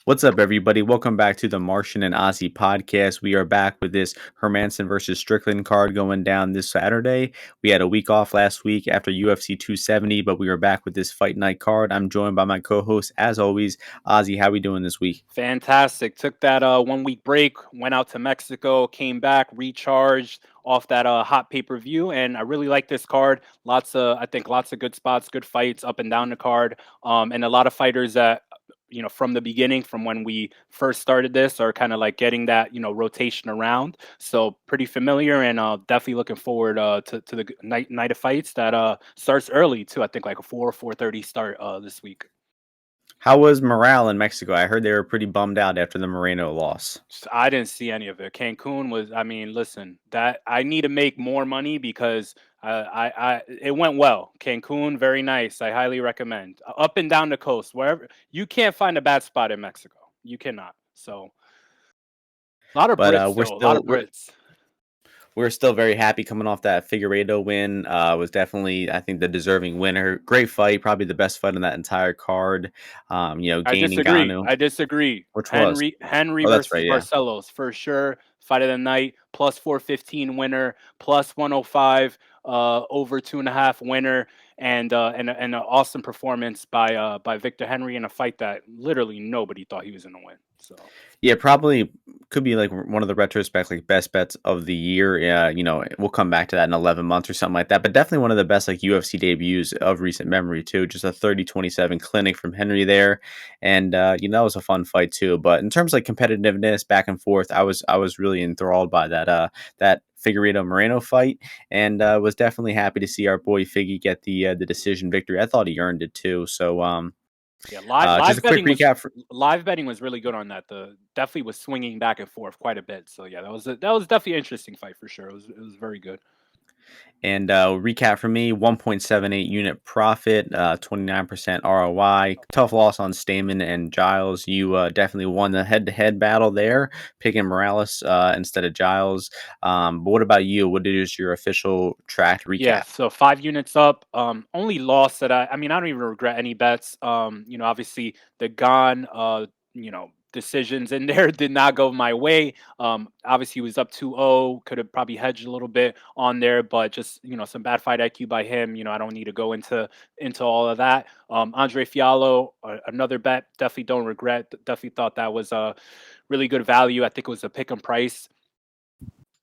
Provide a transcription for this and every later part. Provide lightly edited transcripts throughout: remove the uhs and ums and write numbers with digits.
What's up, everybody? Welcome back to the Martian and Ozzy podcast. We are back with this Hermansson versus Strickland card going down this Saturday. We had a week off last week after UFC 270, but we are back with this fight night card. I'm joined by my co-host, as always, Ozzy. How we doing this week? Fantastic. Took that 1 week break, went out to Mexico, came back, recharged off that hot pay-per-view, and I really like this card. I think lots of good spots, good fights up and down the card, and a lot of fighters that from the beginning, from when we first started this, are kind of like getting that rotation around. So pretty familiar, and definitely looking forward to the night of fights that starts early too. I think like a 4:30 start this week. How was morale in Mexico? I heard they were pretty bummed out after the Moreno loss. I didn't see any of it. Cancun was, I mean, listen, that I need to make more money because it went well. Cancun, very nice. I highly recommend. Up and down the coast, wherever you can't find a bad spot in Mexico. You cannot. So a lot of But Brits, we're though. A lot still of Brits. we're still very happy coming off that Figueiredo win. Was definitely, I think, the deserving winner. Great fight, probably the best fight on that entire card. I Gaining disagree. Ngannou, I disagree. which was. Henry Oh, that's versus right. Yeah. Barcelos for sure. Fight of the night, plus 415 winner, plus 105 over 2.5 winner, and an awesome performance by Victor Henry in a fight that literally nobody thought he was gonna win. So Yeah, probably could be like one of the retrospect like best bets of the year. Yeah, we'll come back to that in 11 months or something like that. But definitely one of the best like UFC debuts of recent memory too. Just a 30-27 clinic from Henry there, and that was a fun fight too. But in terms of like competitiveness, back and forth, I was really enthralled by that Figueiredo Moreno fight, and was definitely happy to see our boy Figgy get the decision victory. I thought he earned it too. So yeah, just a quick recap. live betting was really good on that. The definitely was swinging back and forth quite a bit. So yeah, that was definitely an interesting fight for sure. It was very good. And recap for me: 1.78 unit profit, 29% ROI. Tough loss on Stamman and Giles. You definitely won the head-to-head battle there, picking Morales instead of Giles. But what about you? What is your official tracked Yeah, recap? so 5 units up. Only loss that I mean, I don't even regret any bets. Obviously the Gone, decisions in there did not go my way. Obviously he was up 2-0, could have probably hedged a little bit on there, but just some bad fight IQ by him. I don't need to go into all of that. Andre Fiallo, another bet, definitely don't regret. Definitely thought that was a really good value. I think it was a pick and price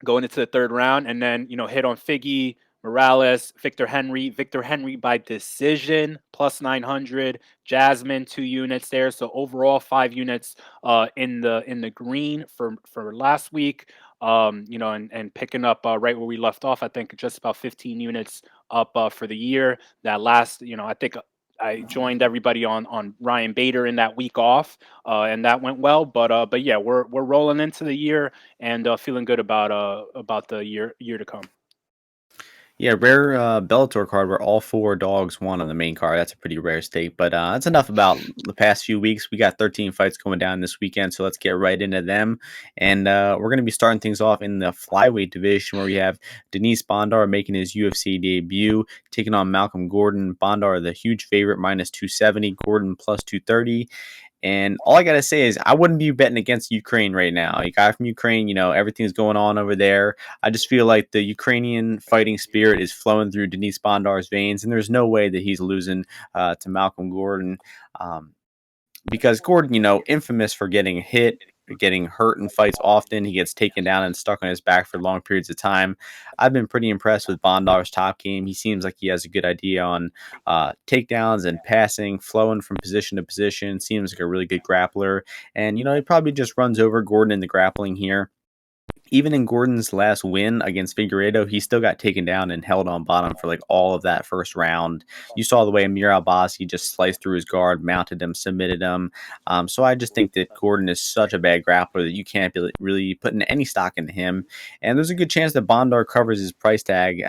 going into the third round, and then hit on Figgy, Morales, Victor Henry by decision plus 900, Jasmine 2 units there, so overall 5 units in the green for last week. And picking up right where we left off, I think just about 15 units up for the year. That last, I think I joined everybody on Ryan Bader in that week off, and that went well. But yeah, we're rolling into the year and feeling good about the year to come. Yeah, rare Bellator card where all four dogs won on the main card. That's a pretty rare state. But that's enough about the past few weeks. We got 13 fights going down this weekend, so let's get right into them. And we're going to be starting things off in the flyweight division where we have Danis-Bondar making his UFC debut, taking on Malcolm Gordon. Bondar, the huge favorite, minus 270. Gordon plus 230. And all I gotta say is I wouldn't be betting against Ukraine right now. A guy from Ukraine, everything's going on over there. I just feel like the Ukrainian fighting spirit is flowing through Danis-Bondar's veins, and there's no way that he's losing to Malcolm Gordon. Because Gordon, infamous for getting hit, getting hurt in fights often. He gets taken down and stuck on his back for long periods of time. I've been pretty impressed with Bondar's top game. He seems like he has a good idea on takedowns and passing, flowing from position to position. Seems like a really good grappler. And, he probably just runs over Gordon in the grappling here. Even in Gordon's last win against Figueiredo, he still got taken down and held on bottom for like all of that first round. You saw the way Amir Albasi just sliced through his guard, mounted him, submitted him. So I just think that Gordon is such a bad grappler that you can't be really putting any stock into him. And there's a good chance that Bondar covers his price tag,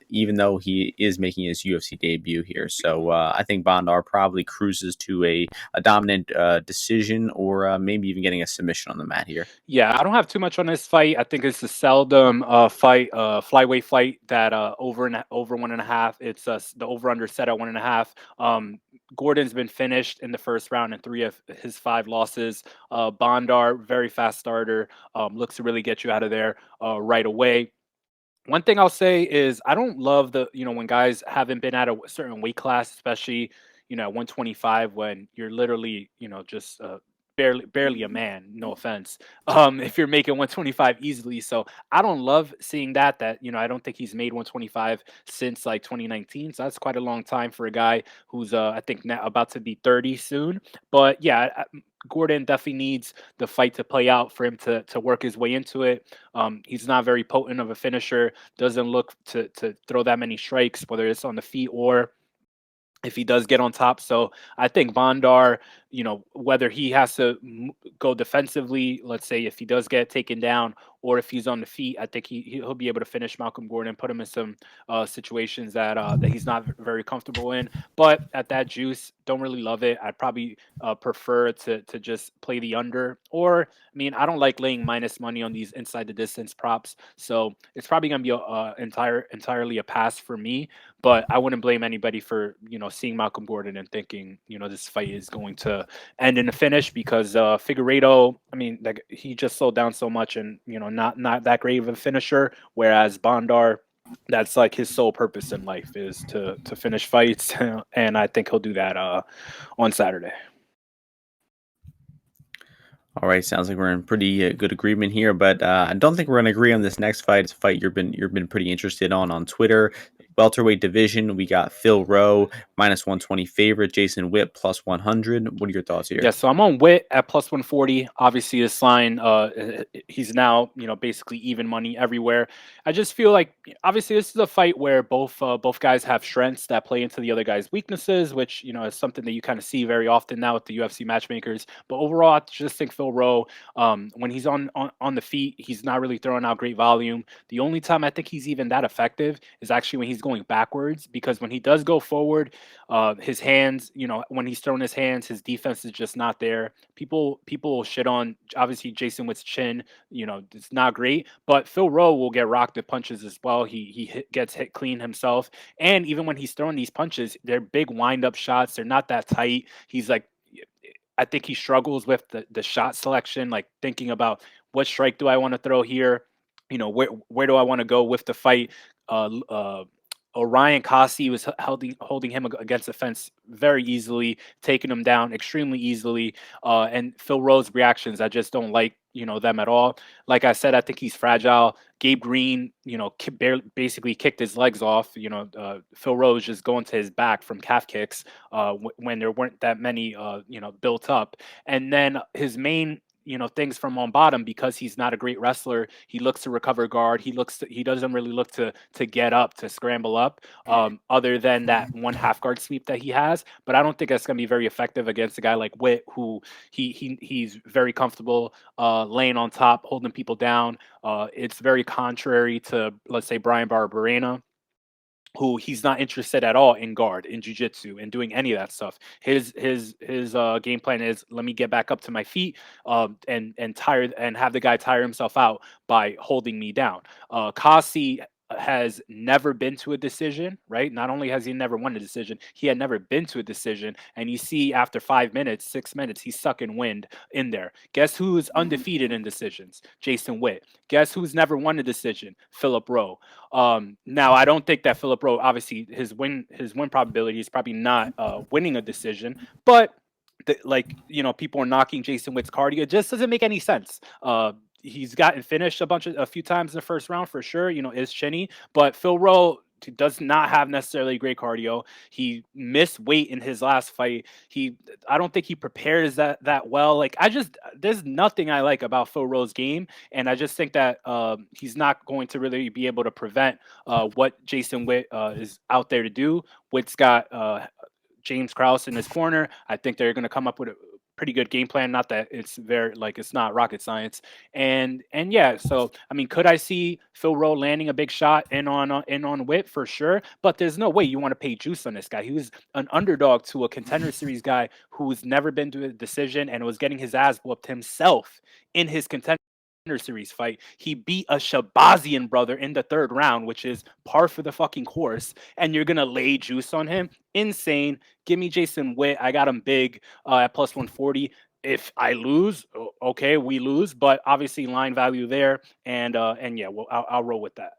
even though he is making his UFC debut here. So I think Bondar probably cruises to a dominant decision or maybe even getting a submission on the mat here. Yeah, I don't have too much on this fight. I think it's a seldom flyweight fight that over 1.5. It's the over under set at 1.5. Gordon's been finished in the first round in 3 of his 5 losses. Bondar, very fast starter, looks to really get you out of there right away. One thing I'll say is I don't love when guys haven't been at a certain weight class, especially, at 125 when you're literally, just barely a man, no offense. If you're making 125 easily. So I don't love seeing that, I don't think he's made 125 since like 2019. So that's quite a long time for a guy who's I think now about to be 30 soon. But yeah, Gordon definitely needs the fight to play out for him to work his way into it. He's not very potent of a finisher, doesn't look to throw that many strikes, whether it's on the feet or if he does get on top. So I think Bondar, whether he has to go defensively, let's say if he does get taken down, or if he's on the feet, I think he'll be able to finish Malcolm Gordon, put him in some situations that he's not very comfortable in. But at that juice, don't really love it. I'd probably prefer to just play the under. Or I don't like laying minus money on these inside the distance props, so it's probably gonna be entirely a pass for me. But I wouldn't blame anybody for seeing Malcolm Gordon and thinking this fight is going to end in a finish, because Figueiredo, like, he just slowed down so much, and not that great of a finisher. Whereas Bondar, that's like his sole purpose in life is to finish fights, and I think he'll do that on Saturday. All right, sounds like we're in pretty good agreement here, but I don't think we're going to agree on this next fight. It's a fight you've been pretty interested on Twitter. Welterweight division, we got Phil Rowe minus 120 favorite, Jason Witt plus 100. What are your thoughts Yeah, here? so I'm on Witt at plus 140. Obviously, this line, he's now, basically even money everywhere. I just feel like, obviously, this is a fight where both guys have strengths that play into the other guy's weaknesses, which, is something that you kind of see very often now with the UFC matchmakers. But overall, I just think Phil Rowe, when he's on the feet, he's not really throwing out great volume. The only time I think he's even that effective is actually when he's going backwards, because when he does go forward, his hands, when he's throwing his hands, his defense is just not there. People will shit on, obviously, Jason Witt's chin. It's not great, but Phil Rowe will get rocked with punches as well. Gets hit clean himself, and even when he's throwing these punches, they're big wind up shots. They're not that tight. He's like, I think he struggles with the shot selection, like thinking about what strike do I want to throw here. Where do I want to go with the fight? Orion Kasi was holding him against the fence very easily, taking him down extremely easily. And Phil Rowe's reactions, I just don't like, them at all. Like I said, I think he's fragile. Gabe Green, basically kicked his legs off. Phil Rowe just going to his back from calf kicks when there weren't that many, built up. And then his main things from on bottom, because he's not a great wrestler, he looks to recover guard. He doesn't really look to get up, to scramble up, other than that one half guard sweep that he has. But I don't think that's going to be very effective against a guy like Witt, who he's very comfortable laying on top, holding people down. It's very contrary to, let's say, Brian Barberena, who he's not interested at all in guard, in jiu-jitsu, and doing any of that stuff. His game plan is, let me get back up to my feet, and tire, and have the guy tire himself out by holding me down. Kasi has never been to a decision, right? Not only has he never won a decision, he had never been to a decision. And you see, after 5 minutes, 6 minutes, he's sucking wind in there. Guess who's undefeated in decisions? Jason Witt. Guess who's never won a decision? Philip Rowe. Now, I don't think that Philip Rowe, obviously, his win probability is probably not winning a decision, but people are knocking Jason Witt's cardio. It just doesn't make any sense. He's gotten finished a few times in the first round for sure. Is chinny, but Phil Rowe does not have necessarily great cardio. He missed weight in his last fight. I don't think he prepares that well. Like, there's nothing I like about Phil Rowe's game, and I just think that he's not going to really be able to prevent what Jason Witt is out there to do. Witt's got James Krause in his corner. I think they're going to come up with a pretty good game plan. Not that it's it's not rocket science. And yeah, so could I see Phil Rowe landing a big shot in on Witt? For sure, but there's no way you want to pay juice on this guy. He was an underdog to a contender series guy who's never been to a decision and was getting his ass whooped himself in his contender. series fight. He beat a Shabazian brother in the third round, which is par for the fucking course. And you're gonna lay juice on him? Insane. Give me Jason Witt. I got him big at plus 140. If I lose, okay, we lose, but obviously line value there, and yeah, well, I'll roll with that.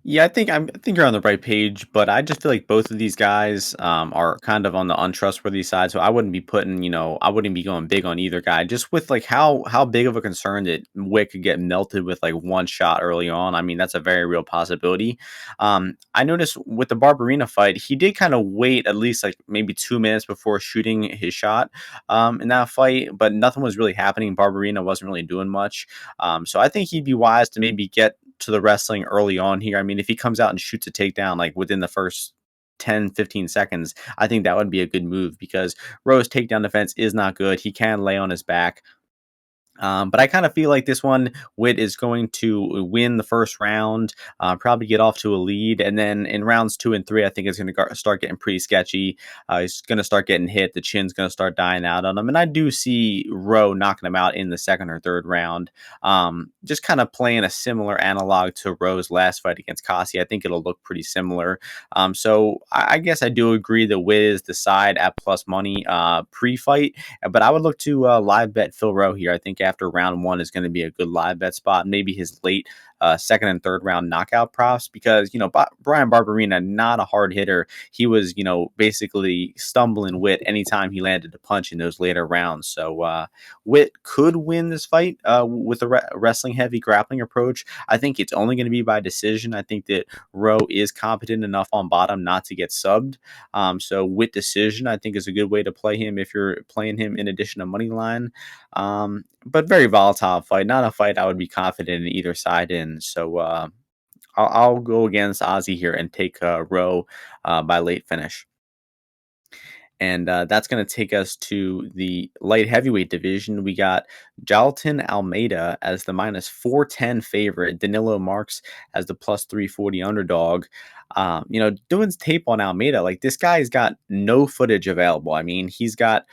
Yeah, I think you're on the right page, but I just feel like both of these guys are kind of on the untrustworthy side. So I wouldn't be putting, I wouldn't be going big on either guy. Just with like how big of a concern that Wick could get melted with like one shot early on. I mean, that's a very real possibility. I noticed with the Barberina fight, he did kind of wait at least like maybe 2 minutes before shooting his shot in that fight, but nothing was really happening. Barberina wasn't really doing much. So I think he'd be wise to maybe get to the wrestling early on here. I mean, if he comes out and shoots a takedown like within the first 10-15 seconds, I think that would be a good move because Rowe's takedown defense is not good. He can lay on his back. But I kind of feel like this one, Witt is going to win the first round, probably get off to a lead. And then in rounds 2 and 3, I think it's going to start getting pretty sketchy. He's going to start getting hit. The chin's going to start dying out on him. And I do see Rowe knocking him out in the second or third round. Just kind of playing a similar analog to Rowe's last fight against Kasi. I think it'll look pretty similar. So I guess I do agree that Witt is the side at plus money pre-fight. But I would look to live bet Phil Rowe here. I think after round 1 is going to be a good live bet spot. Maybe his late second and third round knockout props because, Brian Barberina, not a hard hitter. He was, basically stumbling Witt anytime he landed a punch in those later rounds. So Witt could win this fight with a wrestling heavy grappling approach. I think it's only going to be by decision. I think that Rowe is competent enough on bottom not to get subbed. So Witt decision, I think, is a good way to play him if you're playing him in addition to money line. But very volatile fight. Not a fight I would be confident in either side in. So I'll go against Ozzy here and take Rowe by late finish. And that's going to take us to the light heavyweight division. We got Jailton-Almeida as the minus 410 favorite, Danilo Marques as the plus 340 underdog. Doing tape on Almeida, like this guy's got no footage available. I mean, he's got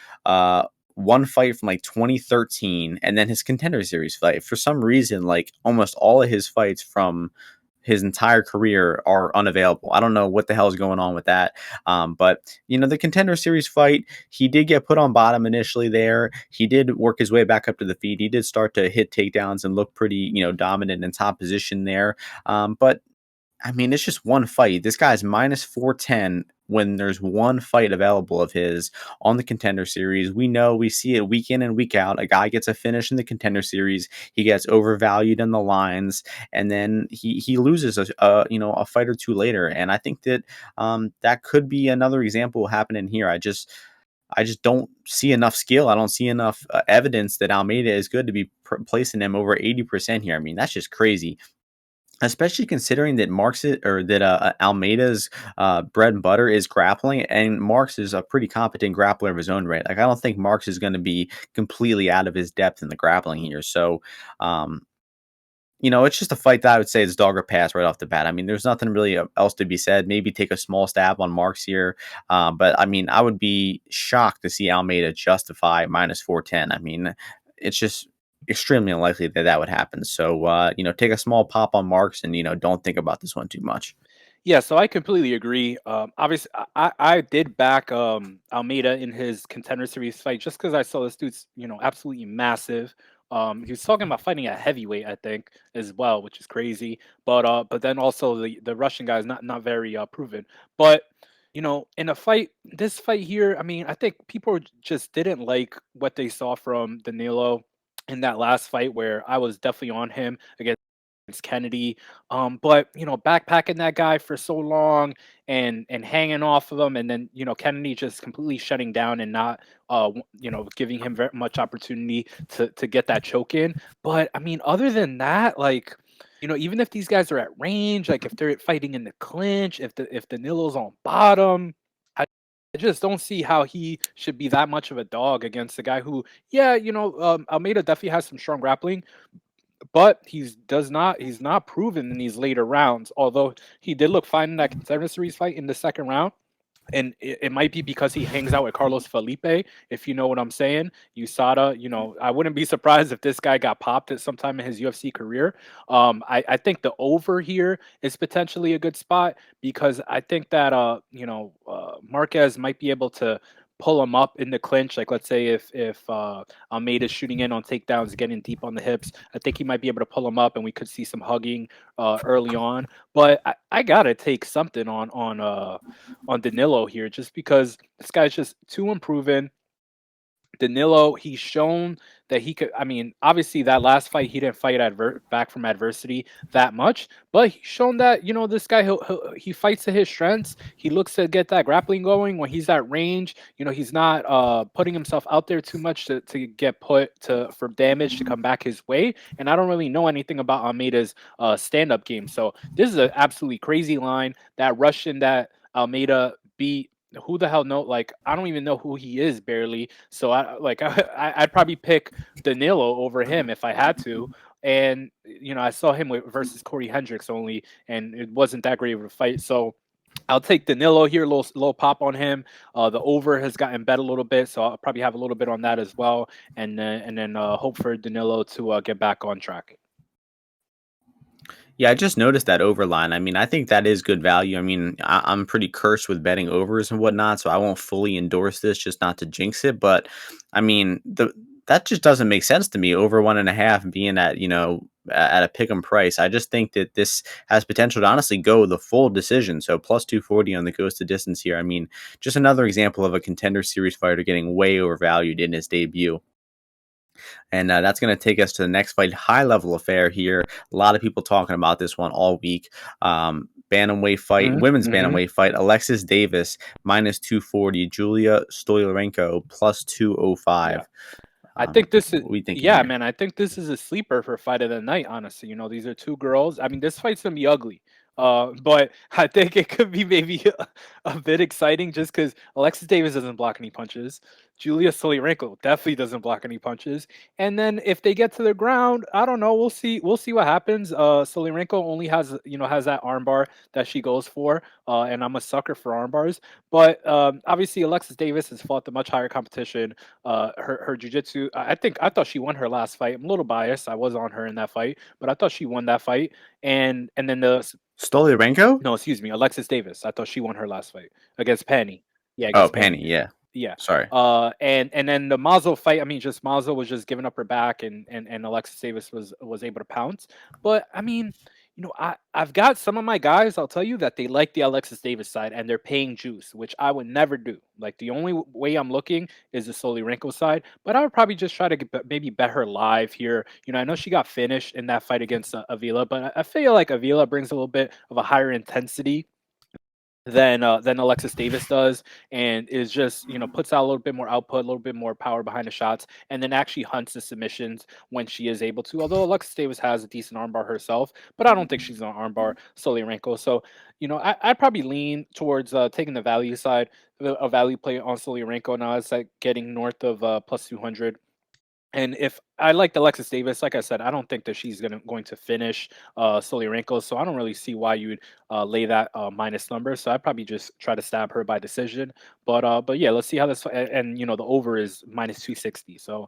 one fight from like 2013 and then his contender series fight. For some reason, like almost all of his fights from his entire career are unavailable. I don't know what the hell is going on with that. But the contender series fight, he did get put on bottom initially there. He did work his way back up to the feet. He did start to hit takedowns and look pretty, dominant in top position there. But I mean, it's just one fight. This guy's minus 410 when there's one fight available of his on the contender series. We see it week in and week out. A guy gets a finish in the contender series. He gets overvalued in the lines, and then he loses a fight or two later. And I think that that could be another example happening here. I just don't see enough skill. I don't see enough evidence that Almeida is good to be placing him over 80% here. I mean, that's just crazy, especially considering that Almeida's bread and butter is grappling, and Marques is a pretty competent grappler of his own right. Like I don't think Marques is going to be completely out of his depth in the grappling here. So, it's just a fight that I would say is dog or pass right off the bat. I mean, there's nothing really else to be said. Maybe take a small stab on Marques here, but I mean, I would be shocked to see Almeida justify minus 410. I mean, it's just extremely unlikely that that would happen. So, take a small pop on Marques and, don't think about this one too much. Yeah, so I completely agree. Obviously, I did back Almeida in his contender series fight just because I saw this dude's absolutely massive. He was talking about fighting at heavyweight, I think, as well, which is crazy. But then also the Russian guy is not very proven. But in a fight, this fight here, I mean, I think people just didn't like what they saw from Danilo in that last fight where I was definitely on him against Kennedy. But backpacking that guy for so long and hanging off of him, and then Kennedy just completely shutting down and not giving him very much opportunity to get that choke in. But I mean, other than that, like even if these guys are at range, like if they're fighting in the clinch, if Danilo's on bottom, I just don't see how he should be that much of a dog against a guy who, yeah, Almeida definitely has some strong grappling, but he's not proven in these later rounds. Although he did look fine in that contender series fight in the second round, And it might be because he hangs out with Carlos Felipe, if you know what I'm saying. USADA, I wouldn't be surprised if this guy got popped at some time in his UFC career. I think the over here is potentially a good spot because I think that Marquez might be able to pull him up in the clinch. Like let's say if Almeida's shooting in on takedowns, getting deep on the hips, I think he might be able to pull him up, and we could see some hugging early on. But I gotta take something on Danilo here just because this guy's just too unproven. Danilo, he's shown that he could. I mean, obviously, that last fight, he didn't fight back from adversity that much, but he's shown that this guy he fights to his strengths. He looks to get that grappling going when he's at range. He's not putting himself out there too much to get put to for damage to come back his way. And I don't really know anything about Almeida's stand up game, so this is an absolutely crazy line. That Russian that Almeida beat, who the hell know? Like, I don't even know who he is barely. So I'd probably pick Danilo over him if I had to. And I saw him versus Corey Hendricks only, and it wasn't that great of a fight. So I'll take Danilo here, little pop on him. The over has gotten bet a little bit, so I'll probably have a little bit on that as well, and then hope for Danilo to get back on track. Yeah, I just noticed that over line. I mean, I think that is good value. I mean, I'm pretty cursed with betting overs and whatnot, so I won't fully endorse this just not to jinx it. But I mean, that just doesn't make sense to me. Over 1.5 being at at a pick 'em price. I just think that this has potential to honestly go the full decision. So plus 240 on the goes to distance here. I mean, just another example of a contender series fighter getting way overvalued in his debut. And that's going to take us to the next fight, high level affair here. A lot of people talking about this one all week. Bantamweight fight, women's Mm-hmm. bantamweight fight. Alexis Davis minus 240, Julia Stoliarenko plus Yeah. 205. I think this is What are we thinking yeah, here? man. I think this is a sleeper for fight of the night. Honestly, these are two girls. I mean, this fight's gonna be ugly. But I think it could be maybe a bit exciting just because Alexis Davis doesn't block any punches. Julia Solirenko definitely doesn't block any punches. And then if they get to the ground, I don't know. We'll see. We'll see what happens. Solirenko only has that armbar that she goes for. And I'm a sucker for armbars. But obviously, Alexis Davis has fought the much higher competition. Her jujitsu. I thought she won her last fight. I'm a little biased. I was on her in that fight, but I thought she won that fight. And then Stoliarenko? no, excuse me, Alexis Davis. I thought she won her last fight against Penny. Yeah, Oh, against Penny. Penny. Yeah. Yeah. Sorry. And then the Mazo fight, I mean, just Mazo was just giving up her back, and Alexis Davis was able to pounce. But I mean, I've got some of my guys, I'll tell you that they like the Alexis Davis side and they're paying juice, which I would never do. Like the only way I'm looking is the Solirenko side, but I would probably just try to maybe bet her live here. I know she got finished in that fight against Avila, but I feel like Avila brings a little bit of a higher intensity than Alexis Davis does, and is just puts out a little bit more output, a little bit more power behind the shots, and then actually hunts the submissions when she is able to. Although Alexis Davis has a decent armbar herself, but I don't think she's gonna armbar Solirenko. So I'd probably lean towards taking the value side, a value play on Solirenko. Now it's like getting north of plus 200. And if I like Alexis Davis, like I said, I don't think that she's going to finish Solirenko, so I don't really see why you would lay that minus number. So I'd probably just try to stab her by decision. But yeah, let's see how this and the over is minus 260. So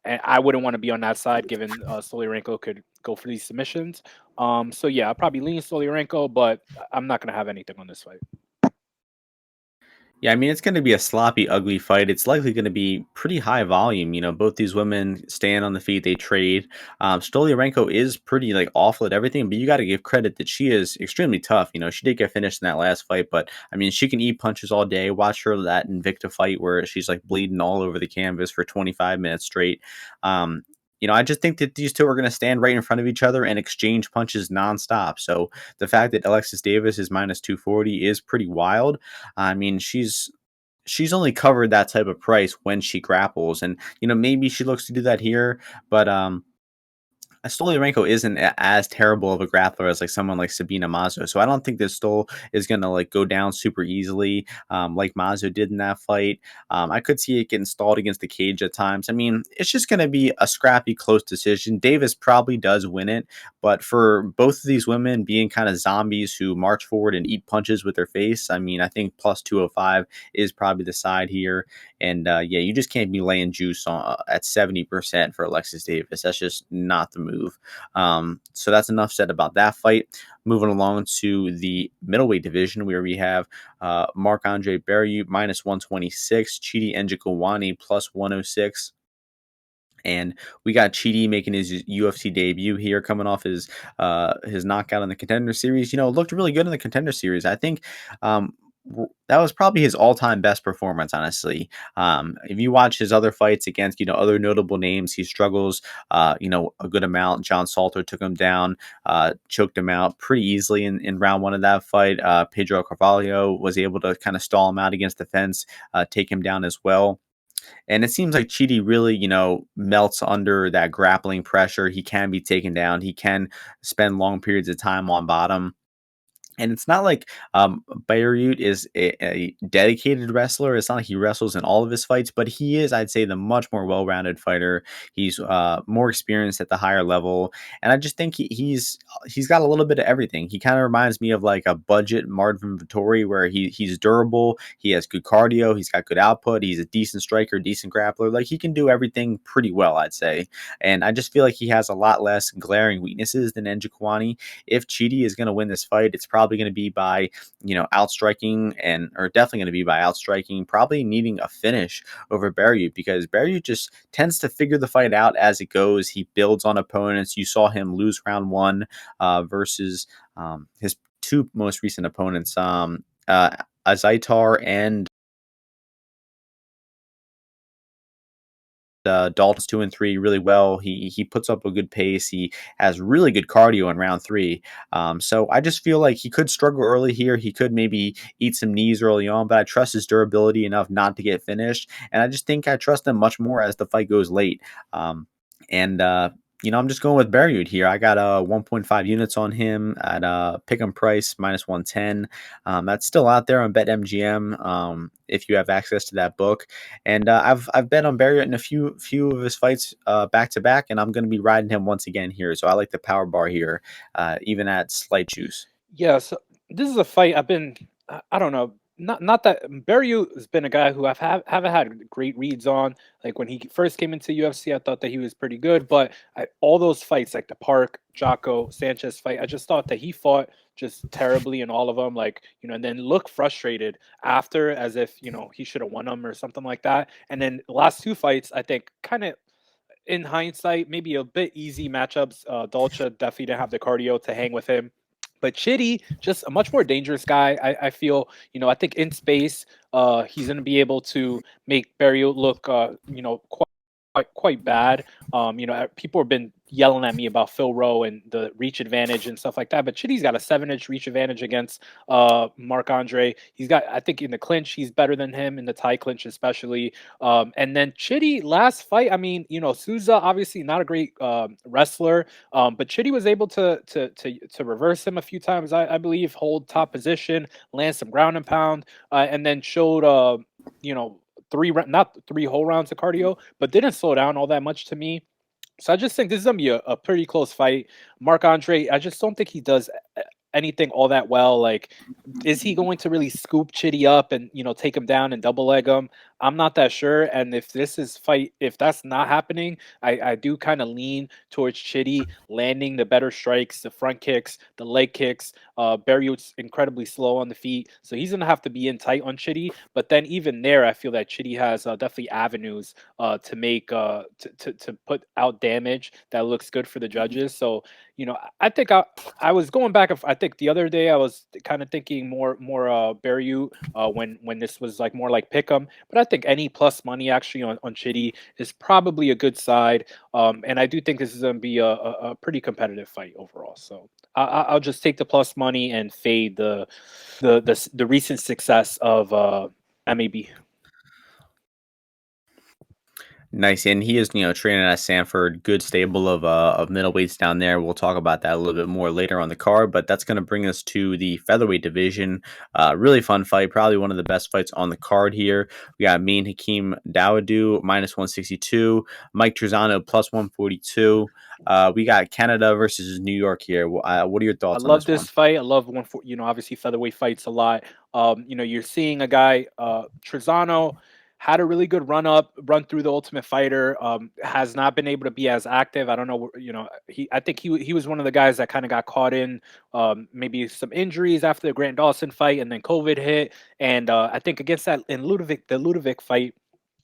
and I wouldn't want to be on that side given Solirenko could go for these submissions. So yeah, I'll probably lean Solirenko, but I'm not going to have anything on this fight. Yeah, I mean, it's going to be a sloppy, ugly fight. It's likely going to be pretty high volume. Both these women stand on the feet, they trade. Stoliarenko is pretty like awful at everything, but you got to give credit that she is extremely tough. She did get finished in that last fight, but I mean, she can eat punches all day. Watch her that Invicta fight where she's like bleeding all over the canvas for 25 minutes straight. I just think that these two are going to stand right in front of each other and exchange punches nonstop. So the fact that Alexis Davis is minus 240 is pretty wild. I mean, she's only covered that type of price when she grapples, and maybe she looks to do that here, but Stoliarenko isn't as terrible of a grappler as like someone like Sabina Mazo, so I don't think that Stol is gonna like go down super easily, like Mazo did in that fight. I could see it getting stalled against the cage at times. I mean, it's just gonna be a scrappy, close decision. Davis probably does win it, but for both of these women being kind of zombies who march forward and eat punches with their face, I mean, I think plus 205 is probably the side here. And yeah, you just can't be laying juice on at 70% for Alexis Davis. That's just not the move. So that's enough said about that fight. Moving along to the middleweight division, where we have Marc-Andre Barriault minus 126, Chidi Njokuani plus 106. And we got Chidi making his UFC debut here, coming off his knockout in the Contender Series. You know, looked really good in the Contender Series. I think that was probably his all-time best performance, honestly. If you watch his other fights against other notable names, he struggles a good amount. John Salter took him down, choked him out pretty easily in round one of that fight. Pedro Carvalho was able to kind of stall him out against the fence, take him down as well. And it seems like Chidi really, melts under that grappling pressure. He can be taken down. He can spend long periods of time on bottom. And it's not like Beirut is a dedicated wrestler. It's not like he wrestles in all of his fights, but he is, I'd say, the much more well-rounded fighter. He's more experienced at the higher level, and I just think he's got a little bit of everything. He kind of reminds me of like a budget Marvin Vittori, where he's durable, he has good cardio, he's got good output, he's a decent striker, decent grappler. Like he can do everything pretty well, I'd say. And I just feel like he has a lot less glaring weaknesses than Njokuani. If Chidi is going to win this fight, it's probably going to be by, outstriking or definitely going to be by outstriking, probably needing a finish over Barriault, because Barriault just tends to figure the fight out as it goes. He builds on opponents. You saw him lose round one versus his two most recent opponents, Azaitar and Dalton's 2 and 3 really well. He puts up a good pace. He has really good cardio in round three. So I just feel like he could struggle early here. He could maybe eat some knees early on, but I trust his durability enough not to get finished. And I just think I trust him much more as the fight goes late. And I'm just going with Barriot here. I got 1.5 units on him at pick'em price minus 110. That's still out there on BetMGM if you have access to that book. And I've bet on Barriot in a few of his fights back to back, and I'm going to be riding him once again here. So I like the power bar here, even at slight juice. Yeah, so this is a fight I've been I don't know, not that Barriou has been a guy who haven't had great reads on. Like when he first came into UFC, I thought that he was pretty good, but all those fights, like the Park, Jocko, Sanchez fight, I just thought that he fought just terribly in all of them. Like and then look frustrated after, as if he should have won them or something like that. And then the last two fights, I think, kind of in hindsight, maybe a bit easy matchups. Dolce definitely didn't have the cardio to hang with him. But Chitty, just a much more dangerous guy. I feel, I think in space, he's going to be able to make Barrios look, quite bad. People have been yelling at me about Phil Rowe and the reach advantage and stuff like that, but Chitty's got a 7-inch reach advantage against Marc-Andre. He's got, I think, in the clinch, he's better than him in the tie clinch, especially. And then Chitty last fight, I mean, Souza obviously not a great wrestler, but Chitty was able to reverse him a few times, I believe, hold top position, land some ground and pound, and then showed not three whole rounds of cardio, but didn't slow down all that much to me. So I just think this is gonna be a pretty close fight. Marc Andre, I just don't think he does anything all that well. Like, is he going to really scoop Chitty up and take him down and double leg him? I'm not that sure. And if that's not happening, I do kind of lean towards Chitty landing the better strikes, the front kicks, the leg kicks. Barriot's incredibly slow on the feet, so he's gonna have to be in tight on Chitty. But then even there, I feel that Chitty has definitely avenues to make to put out damage that looks good for the judges. So I think I was going back. I think the other day I was kind of thinking more Barriot when this was like more like pick'em. But I think any plus money actually on Chitty is probably a good side. And I do think this is going to be a pretty competitive fight overall. So I'll just take the plus money and fade the recent success of MAB. Nice, and he is, training at Sanford, good stable of middleweights down there. We'll talk about that a little bit more later on the card, but that's going to bring us to the featherweight division. Really fun fight, probably one of the best fights on the card here. We got me and Hakeem Dawodu minus 162, Mike Trizano plus 142. We got Canada versus New York here. What are your I thoughts on love this one? this fight. I love obviously featherweight fights a lot. You're seeing a guy, Trizano had a really good run through the Ultimate Fighter. Has not been able to be as active. I don't know. I think he was one of the guys that kind of got caught in maybe some injuries after the Grant Dawson fight, and then COVID hit. And I think against that in the Ludovic fight,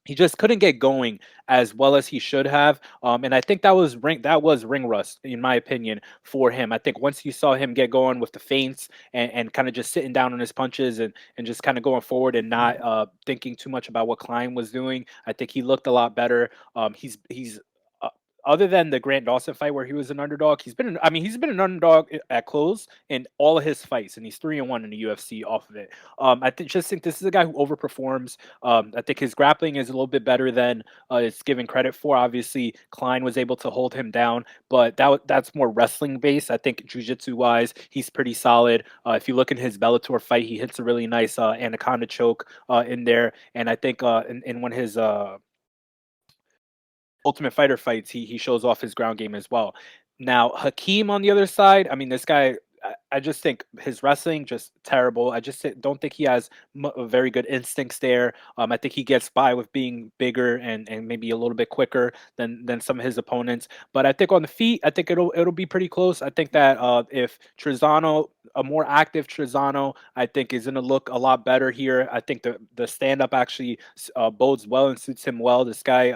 he just couldn't get going as well as he should have. And I think that was ring rust, in my opinion, for him. I think once you saw him get going with the feints and kind of just sitting down on his punches and just kind of going forward and not thinking too much about what Klein was doing, I think he looked a lot better. He's other than the Grant Dawson fight where he was an underdog, he's been an underdog at close in all of his fights, and he's 3-1 in the UFC off of it. Just think this is a guy who overperforms. I think his grappling is a little bit better than it's given credit for. Obviously, Klein was able to hold him down, but that's more wrestling based. I think jiu-jitsu wise, he's pretty solid. If you look at his Bellator fight, he hits a really nice anaconda choke in there, and I think in one of his Ultimate Fighter fights, he shows off his ground game as well. Now Hakeem on the other side, I mean, this guy, I just think his wrestling just terrible. Don't think he has very good instincts there. I think he gets by with being bigger and maybe a little bit quicker than some of his opponents. But I think on the feet, I think it'll be pretty close. I think that if Trizano, a more active Trizano, I think is going to look a lot better here. I think the stand up actually bodes well and suits him well. This guy.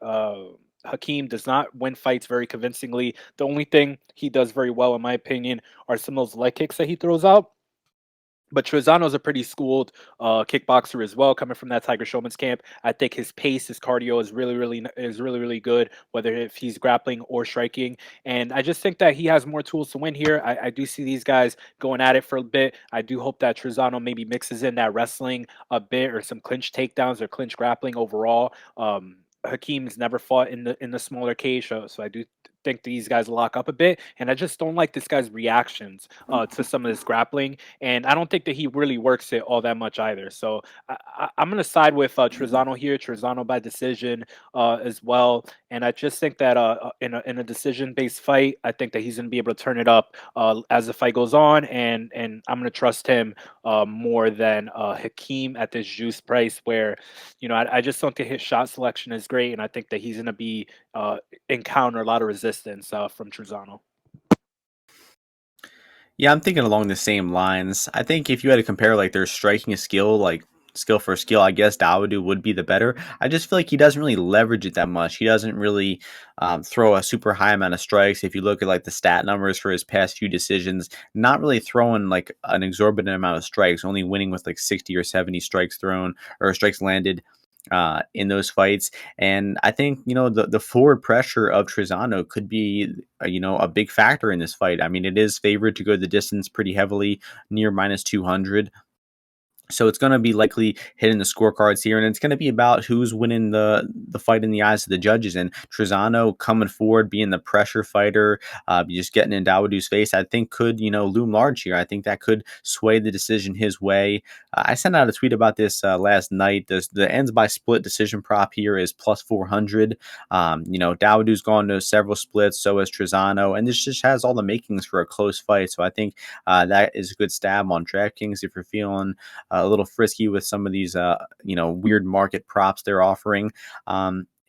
Uh, Hakeem does not win fights very convincingly. The only thing he does very well, in my opinion, are some of those leg kicks that he throws out. But Trizano's a pretty schooled kickboxer as well, coming from that Tiger Showman's camp. I think his pace, his cardio is really good, whether if he's grappling or striking. And I just think that he has more tools to win here. I do see these guys going at it for a bit. I do hope that Trizano maybe mixes in that wrestling a bit or some clinch takedowns or clinch grappling overall. Hakeem's never fought in the smaller cage, so I do think these guys lock up a bit. And I just don't like this guy's reactions to some of this grappling, and I don't think that he really works it all that much either. So I'm going to side with Trizano here, Trizano by decision as well. And I just think that in a decision based fight, I think that he's going to be able to turn it up as the fight goes on, and I'm going to trust him more than Hakeem at this juice price, where I just don't think his shot selection is great, and I think that he's going to be encounter a lot of resistance from Truzano. Yeah, I'm thinking along the same lines. I think if you had to compare like their striking skill, like skill for skill, I guess Dawodu would be the better. I just feel like he doesn't really leverage it that much. He doesn't really throw a super high amount of strikes. If you look at like the stat numbers for his past few decisions, not really throwing like an exorbitant amount of strikes, only winning with like 60 or 70 strikes thrown or strikes landed in those fights. And I think, the forward pressure of Trizano could be, a big factor in this fight. I mean, it is favored to go the distance pretty heavily, near minus 200. So it's going to be likely hitting the scorecards here, and it's going to be about who's winning the fight in the eyes of the judges. And Trizano coming forward, being the pressure fighter, just getting in Dawodu's face, I think could loom large here. I think that could sway the decision his way. I sent out a tweet about this last night. The ends by split decision prop here is plus 400. Dawodu's gone to several splits, so has Trizano, and this just has all the makings for a close fight. So I think that is a good stab on DraftKings if you're feeling a little frisky with some of these, weird market props they're offering.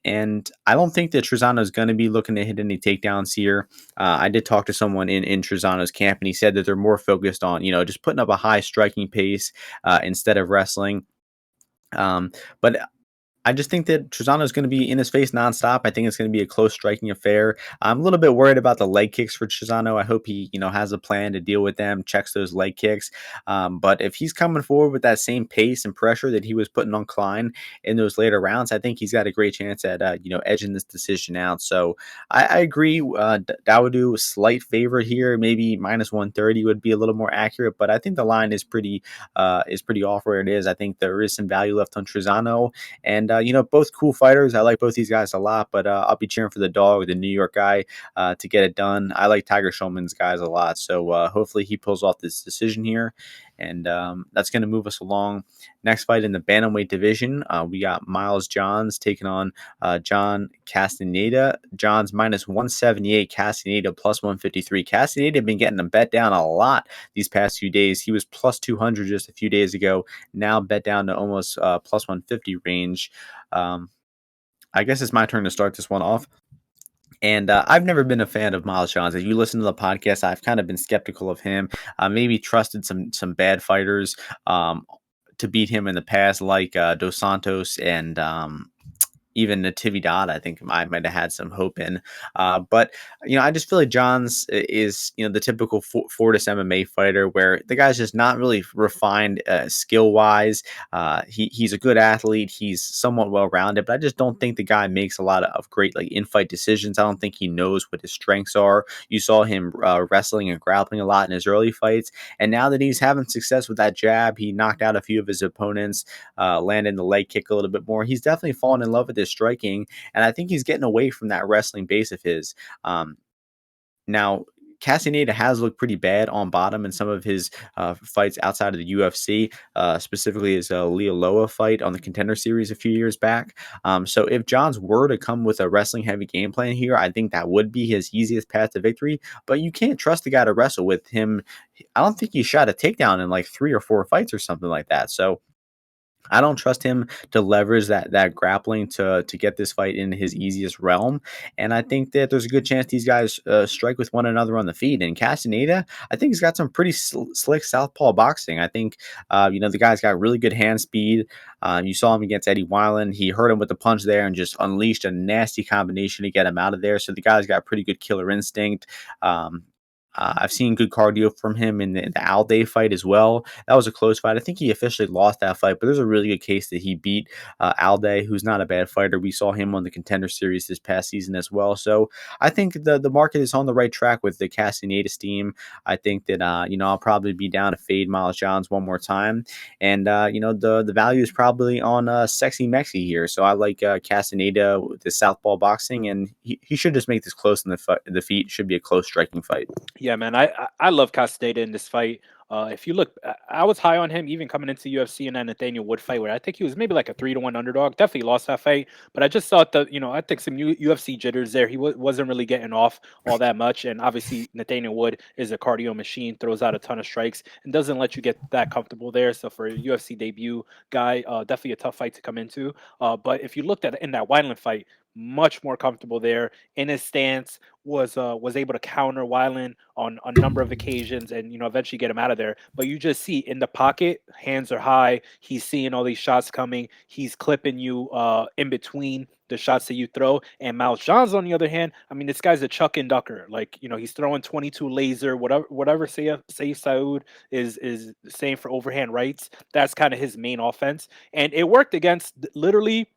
And I don't think that Trizano is going to be looking to hit any takedowns here. I did talk to someone in Trizano's camp, and he said that they're more focused on, just putting up a high striking pace instead of wrestling. But I just think that Trizano is going to be in his face nonstop. I think it's going to be a close striking affair. I'm a little bit worried about the leg kicks for Trizano. I hope he, has a plan to deal with them, checks those leg kicks. But if he's coming forward with that same pace and pressure that he was putting on Klein in those later rounds, I think he's got a great chance at, edging this decision out. So I agree. Dawodu, slight favorite here, maybe minus 130 would be a little more accurate, but I think the line is pretty off where it is. I think there is some value left on Trizano. And both cool fighters. I like both these guys a lot, but I'll be cheering for the dog, the New York guy, to get it done. I like Tiger Schulman's guys a lot, so hopefully he pulls off this decision here, and that's going to move us along. Next fight in the bantamweight division, we got Miles Johns taking on Johns-Casteneda. Johns minus 178, Castaneda plus 153. Castaneda had been getting him bet down a lot these past few days. He was plus 200 just a few days ago, now bet down to almost plus 150 range. I guess it's my turn to start this one off. And I've never been a fan of Miles Johns. If you listen to the podcast, I've kind of been skeptical of him. Maybe trusted some bad fighters to beat him in the past, like Dos Santos and even Natividad, I think I might have had some hope in. But, I just feel like Johns is, the typical Fortis MMA fighter where the guy's just not really refined skill wise. He's a good athlete. He's somewhat well rounded, but I just don't think the guy makes a lot of great like in-fight decisions. I don't think he knows what his strengths are. You saw him wrestling and grappling a lot in his early fights. And now that he's having success with that jab, he knocked out a few of his opponents, landed the leg kick a little bit more. He's definitely fallen in love with his striking, and I think he's getting away from that wrestling base of his. Now, Castaneda has looked pretty bad on bottom in some of his fights outside of the UFC, specifically his Leo Loa fight on the Contender Series a few years back. So if Johns were to come with a wrestling heavy game plan here, I think that would be his easiest path to victory. But you can't trust the guy to wrestle with him. I don't think he shot a takedown in like 3 or 4 fights or something like that. So I don't trust him to leverage that grappling to get this fight in his easiest realm, and I think that there's a good chance these guys strike with one another on the feet. And Castaneda, I think he's got some pretty slick southpaw boxing. I think the guy's got really good hand speed. You saw him against Eddie Wineland; he hurt him with the punch there and just unleashed a nasty combination to get him out of there. So the guy's got pretty good killer instinct. I've seen good cardio from him in the Alday fight as well. That was a close fight. I think he officially lost that fight, but there's a really good case that he beat Alday, who's not a bad fighter. We saw him on the Contender Series this past season as well. So I think the market is on the right track with the Castaneda team. I think that I'll probably be down to fade Miles Johns one more time, and the value is probably on Sexy Mexi here. So I like Castaneda with the southpaw boxing, and he should just make this close in the feet. It should be a close striking fight. Yeah, man, I love Castaneda in this fight. If you look, I was high on him even coming into UFC and that Nathaniel Wood fight, where I think he was maybe like a 3-1 underdog. Definitely lost that fight, but I just thought that I think some UFC jitters there. He wasn't really getting off all that much, and obviously Nathaniel Wood is a cardio machine, throws out a ton of strikes, and doesn't let you get that comfortable there. So for a UFC debut guy, definitely a tough fight to come into. But if you looked at in that Wineland fight, much more comfortable there in his stance, was able to counter Weiland on a number of occasions and eventually get him out of there. But you just see in the pocket, hands are high. He's seeing all these shots coming. He's clipping you in between the shots that you throw. And Miles Johns, on the other hand, I mean, this guy's a chuck and ducker. Like, he's throwing 22 laser, whatever say Saud is saying for overhand rights. That's kind of his main offense. And it worked against literally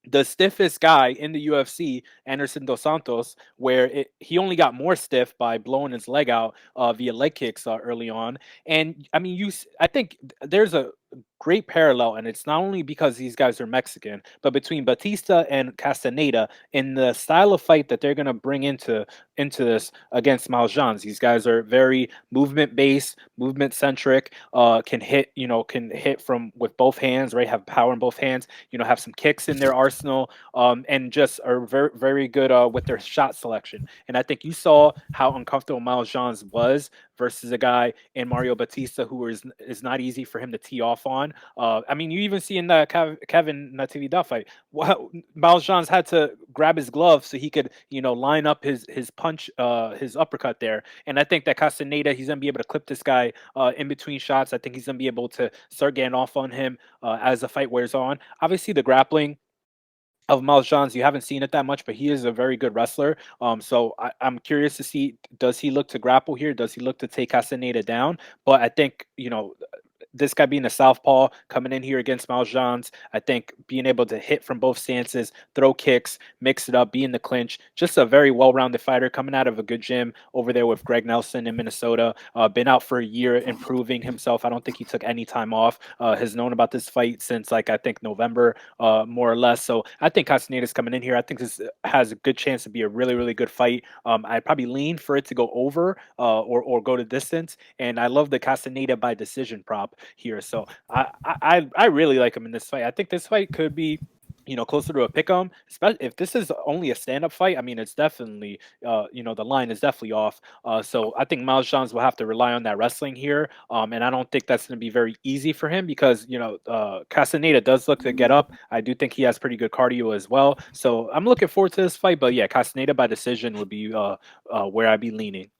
the stiffest guy in the UFC, Anderson Dos Santos, where he only got more stiff by blowing his leg out via leg kicks early on. And I mean, I think there's a great parallel, and it's not only because these guys are Mexican, but between Batista and Castaneda in the style of fight that they're going to bring into this against Miles Johns. These guys are very movement based, movement centric. Can hit from with both hands, right? Have power in both hands. Have some kicks in their arsenal, and just are very very good with their shot selection. And I think you saw how uncomfortable Miles Johns was versus a guy in Mario Batista who is not easy for him to tee off on. I mean, you even see in the Kevin Natividad fight, Miles Johns had to grab his glove so he could, line up his punch, his uppercut there. And I think that Castaneda, he's gonna be able to clip this guy in between shots. I think he's gonna be able to start getting off on him as the fight wears on. Obviously, the grappling of Miles Johns, you haven't seen it that much, but he is a very good wrestler. So I'm curious to see, does he look to grapple here? Does he look to take Castaneda down? But I think, this guy being a southpaw coming in here against Miles Johns, I think being able to hit from both stances, throw kicks, mix it up, be in the clinch, just a very well-rounded fighter coming out of a good gym over there with Greg Nelson in Minnesota. Been out for a year, improving himself. I don't think he took any time off. Has known about this fight since like I think November, more or less. So I think Castaneda's coming in here. I think this has a good chance to be a really, really good fight. I'd probably lean for it to go over, or go to distance. And I love the Castaneda by decision prop here. So I really like him in this fight. I think this fight could be, closer to a pick 'em. Especially if this is only a stand up fight. I mean, it's definitely, the line is definitely off. So I think Miles Johns will have to rely on that wrestling here. And I don't think that's going to be very easy for him because, Castaneda does look to get up. I do think he has pretty good cardio as well. So I'm looking forward to this fight. But yeah, Castaneda by decision would be where I'd be leaning.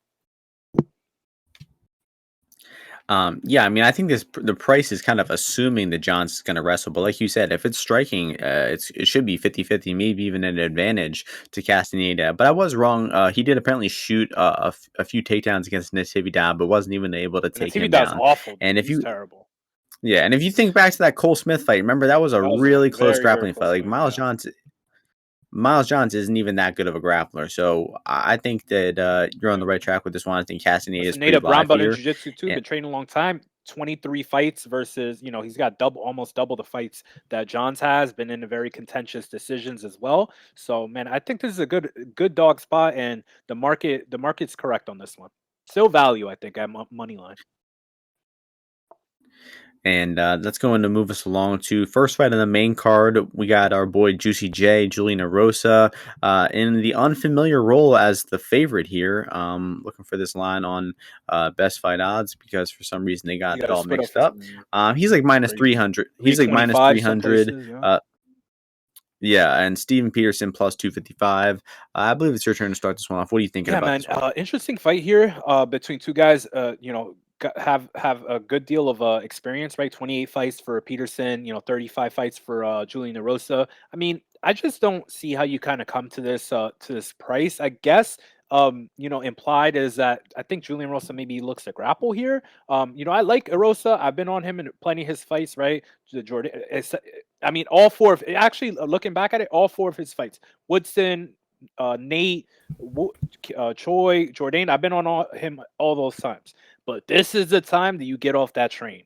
Yeah, I mean, I think the price is kind of assuming that John's going to wrestle, but like you said, if it's striking, it should be 50-50, maybe even an advantage to Castaneda. But I was wrong. He did apparently shoot a few takedowns against Natividad, but wasn't even able to And the take TV him does down. awful, And dude. if He's you terrible. Yeah, and if you think back to that Cole Smith fight, remember that was a That was a really close very, very grappling fight. close Like fight. Yeah. Miles Johns isn't even that good of a grappler, so I think that you're on the right track with this one. I think Castaneda is pretty Castaneda, brown live belt in here. jiu-jitsu too, And been training a long time. 23 fights versus, he's got almost double the fights that Johns has. Been in a very contentious decisions as well. So, man, I think this is a good dog spot, and the market's correct on this one. Still value, I think, at money line. That's going to move us along to first fight on the main card. We got our boy Juicy J, Julian Erosa, in the unfamiliar role as the favorite here. Looking for this line on Best Fight Odds because for some reason they You got got it to all split up mixed for up. some He's like minus crazy 300. He's like minus 325 some 300. places. Yeah. Yeah, and Steven Peterson plus 255. I believe it's your turn to start this one off. What are you thinking Yeah, about man. this one? Interesting fight here between two guys. Have a good deal of experience, right? 28 fights for Peterson. 35 fights for Julian Erosa. I mean, I just don't see how you kind of come to this price. I guess implied is that I think Julian Erosa maybe looks to grapple here. I like Erosa. I've been on him in plenty of his fights, right? The Jordan. I mean, all four of actually looking back at it, all four of his fights. Woodson, Nate, Choi, Jordan. I've been on him all those times, but this is the time that you get off that train,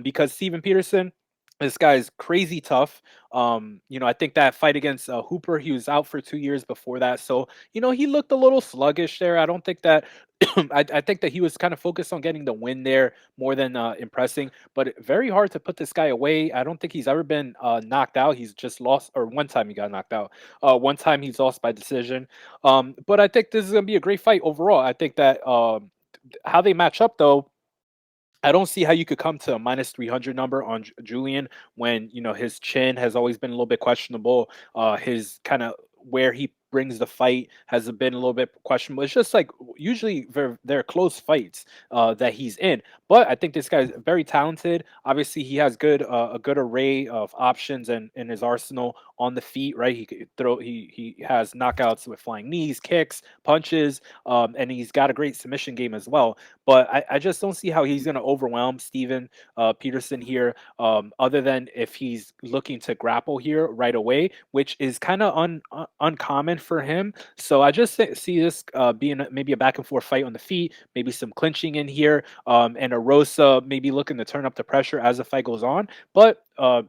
because Steven Peterson, this guy is crazy tough. I think that fight against Hooper, he was out for 2 years before that, so he looked a little sluggish there. I don't think that. I think that he was kind of focused on getting the win there more than impressing, but very hard to put this guy away. I don't think he's ever been knocked out. He's just lost, or one time he got knocked out. One time he's lost by decision. But I think this is going to be a great fight overall. I think that how they match up, though, I don't see how you could come to a minus 300 number on Julian when, his chin has always been a little bit questionable. His kind of where he brings the fight has been a little bit questionable. It's just like usually they're close fights that he's in. But I think this guy's very talented. Obviously, he has a good array of options and in his arsenal on the feet. Right, he could throw. He has knockouts with flying knees, kicks, punches, and he's got a great submission game as well. But I just don't see how he's going to overwhelm Steven Peterson here, other than if he's looking to grapple here right away, which is kind of uncommon for him. So I just see this being maybe a back and forth fight on the feet, maybe some clinching in here, and Erosa maybe looking to turn up the pressure as the fight goes on. But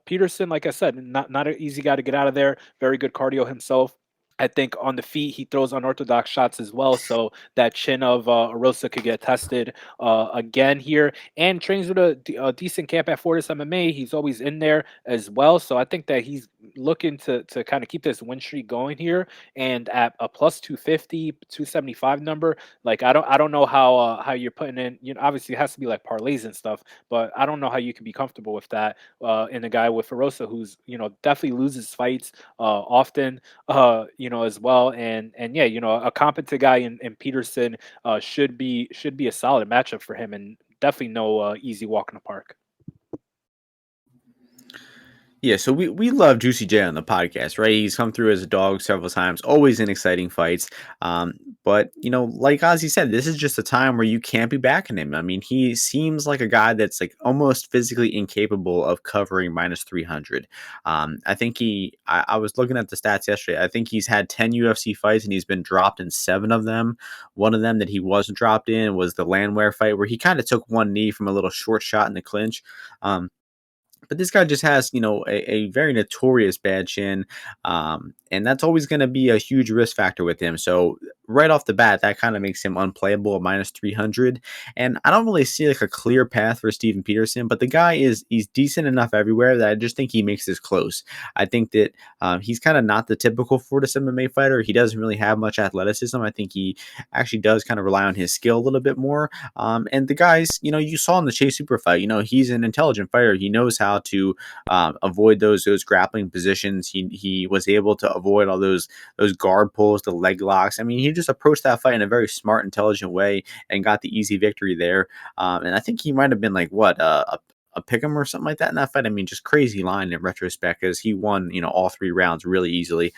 Peterson, like I said, not an easy guy to get out of there. Very good cardio himself. I think on the feet he throws unorthodox shots as well, so that chin of Erosa could get tested again here. And trains with a decent camp at Fortis MMA. He's always in there as well, so I think that he's looking to kind of keep this win streak going here. And at a plus 250, 275 number, like I don't know how you're putting in. Obviously it has to be like parlays and stuff, but I don't know how you can be comfortable with that in a guy with Erosa who's definitely loses fights often, as well. And yeah, a competent guy in Peterson should be a solid matchup for him, and definitely no easy walk in the park. Yeah, so we love Juicy J on the podcast, right? He's come through as a dog several times, always in exciting fights. But like Ozzy said, this is just a time where you can't be backing him. I mean, he seems like a guy that's like almost physically incapable of covering minus 300. I think I was looking at the stats yesterday. I think he's had 10 UFC fights and he's been dropped in 7 of them. One of them that he wasn't dropped in was the Landwehr fight, where he kind of took one knee from a little short shot in the clinch. But this guy just has, a very notorious bad chin, and that's always going to be a huge risk factor with him. So right off the bat, that kind of makes him unplayable at minus 300. And I don't really see like a clear path for Steven Peterson, but the guy he's decent enough everywhere that I just think he makes this close. I think that he's kind of not the typical 4 to 7 MMA fighter. He doesn't really have much athleticism. I think he actually does kind of rely on his skill a little bit more. And the guys, you saw in the Chase Super fight, he's an intelligent fighter. He knows how to avoid those grappling positions. He was able to avoid all those guard pulls, the leg locks. I mean, he just approached that fight in a very smart, intelligent way and got the easy victory there. And I think he might have been like what a pick 'em or something like that in that fight. I mean, just crazy line in retrospect, because he won, all 3 rounds really easily.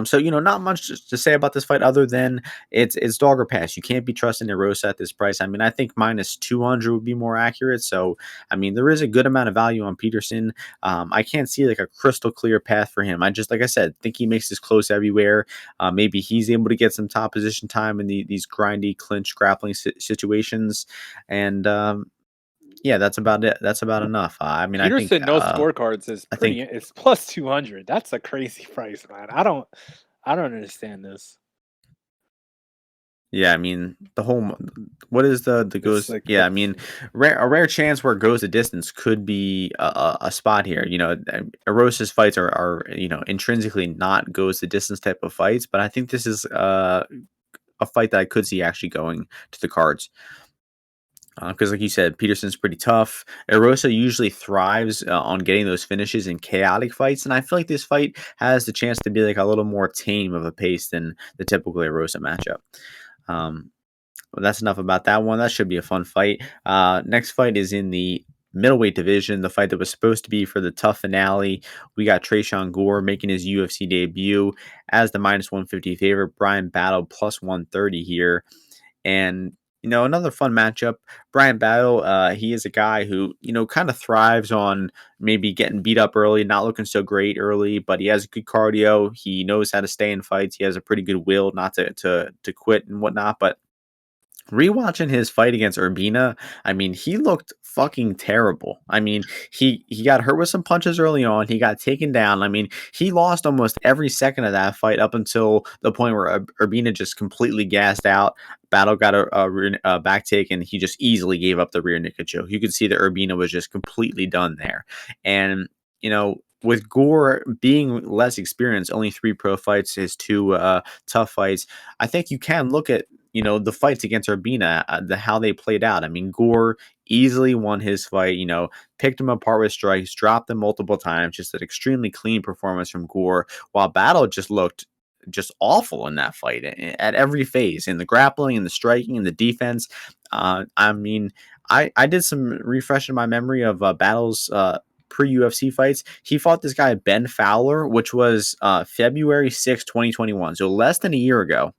So not much to say about this fight other than it's dog or pass. You can't be trusting Erosa at this price. I mean, I think minus 200 would be more accurate. So I mean, there is a good amount of value on Peterson. I can't see like a crystal clear path for him. I just, like I said, think he makes this close everywhere. Maybe he's able to get some top position time in these grindy clinch grappling situations, and yeah, that's about it. That's about enough. I mean, Peterson, no scorecards is I think it's plus 200. That's a crazy price, man. I don't understand this. Yeah, I mean the whole what is the It's goes? like Yeah, I mean a rare chance where it goes a distance could be a spot here. Erosa's fights are intrinsically not goes the distance type of fights, but I think this is a fight that I could see actually going to the cards. Because, like you said, Peterson's pretty tough. Erosa usually thrives on getting those finishes in chaotic fights, and I feel like this fight has the chance to be like a little more tame of a pace than the typical Erosa matchup. Um, well, that's enough about that one. That should be a fun fight. Next fight is in the middleweight division, the fight that was supposed to be for the tough finale. We got Tresean Gore making his UFC debut as the minus 150 favorite. Brian Battle plus 130 here. And another fun matchup. Brian Battle, he is a guy who kind of thrives on maybe getting beat up early, not looking so great early, but he has good cardio. He knows how to stay in fights. He has a pretty good will not to quit and whatnot. But rewatching his fight against Urbina, I mean, he looked fucking terrible. I mean, he got hurt with some punches early on. He got taken down. I mean, he lost almost every second of that fight up until the point where Urbina just completely gassed out. Battle got a back take, and he just easily gave up the rear naked choke. You could see that Urbina was just completely done there. And with Gore being less experienced, only 3 pro fights, his 2 tough fights, I think you can look at the fights against Urbina, how they played out. I mean, Gore easily won his fight, picked him apart with strikes, dropped them multiple times, just an extremely clean performance from Gore, while Battle just looked just awful in that fight at every phase, in the grappling, in the striking, in the defense. I mean, I did some refreshing my memory of Battle's pre-UFC fights. He fought this guy Ben Fowler, which was February 6, 2021, so less than a year ago.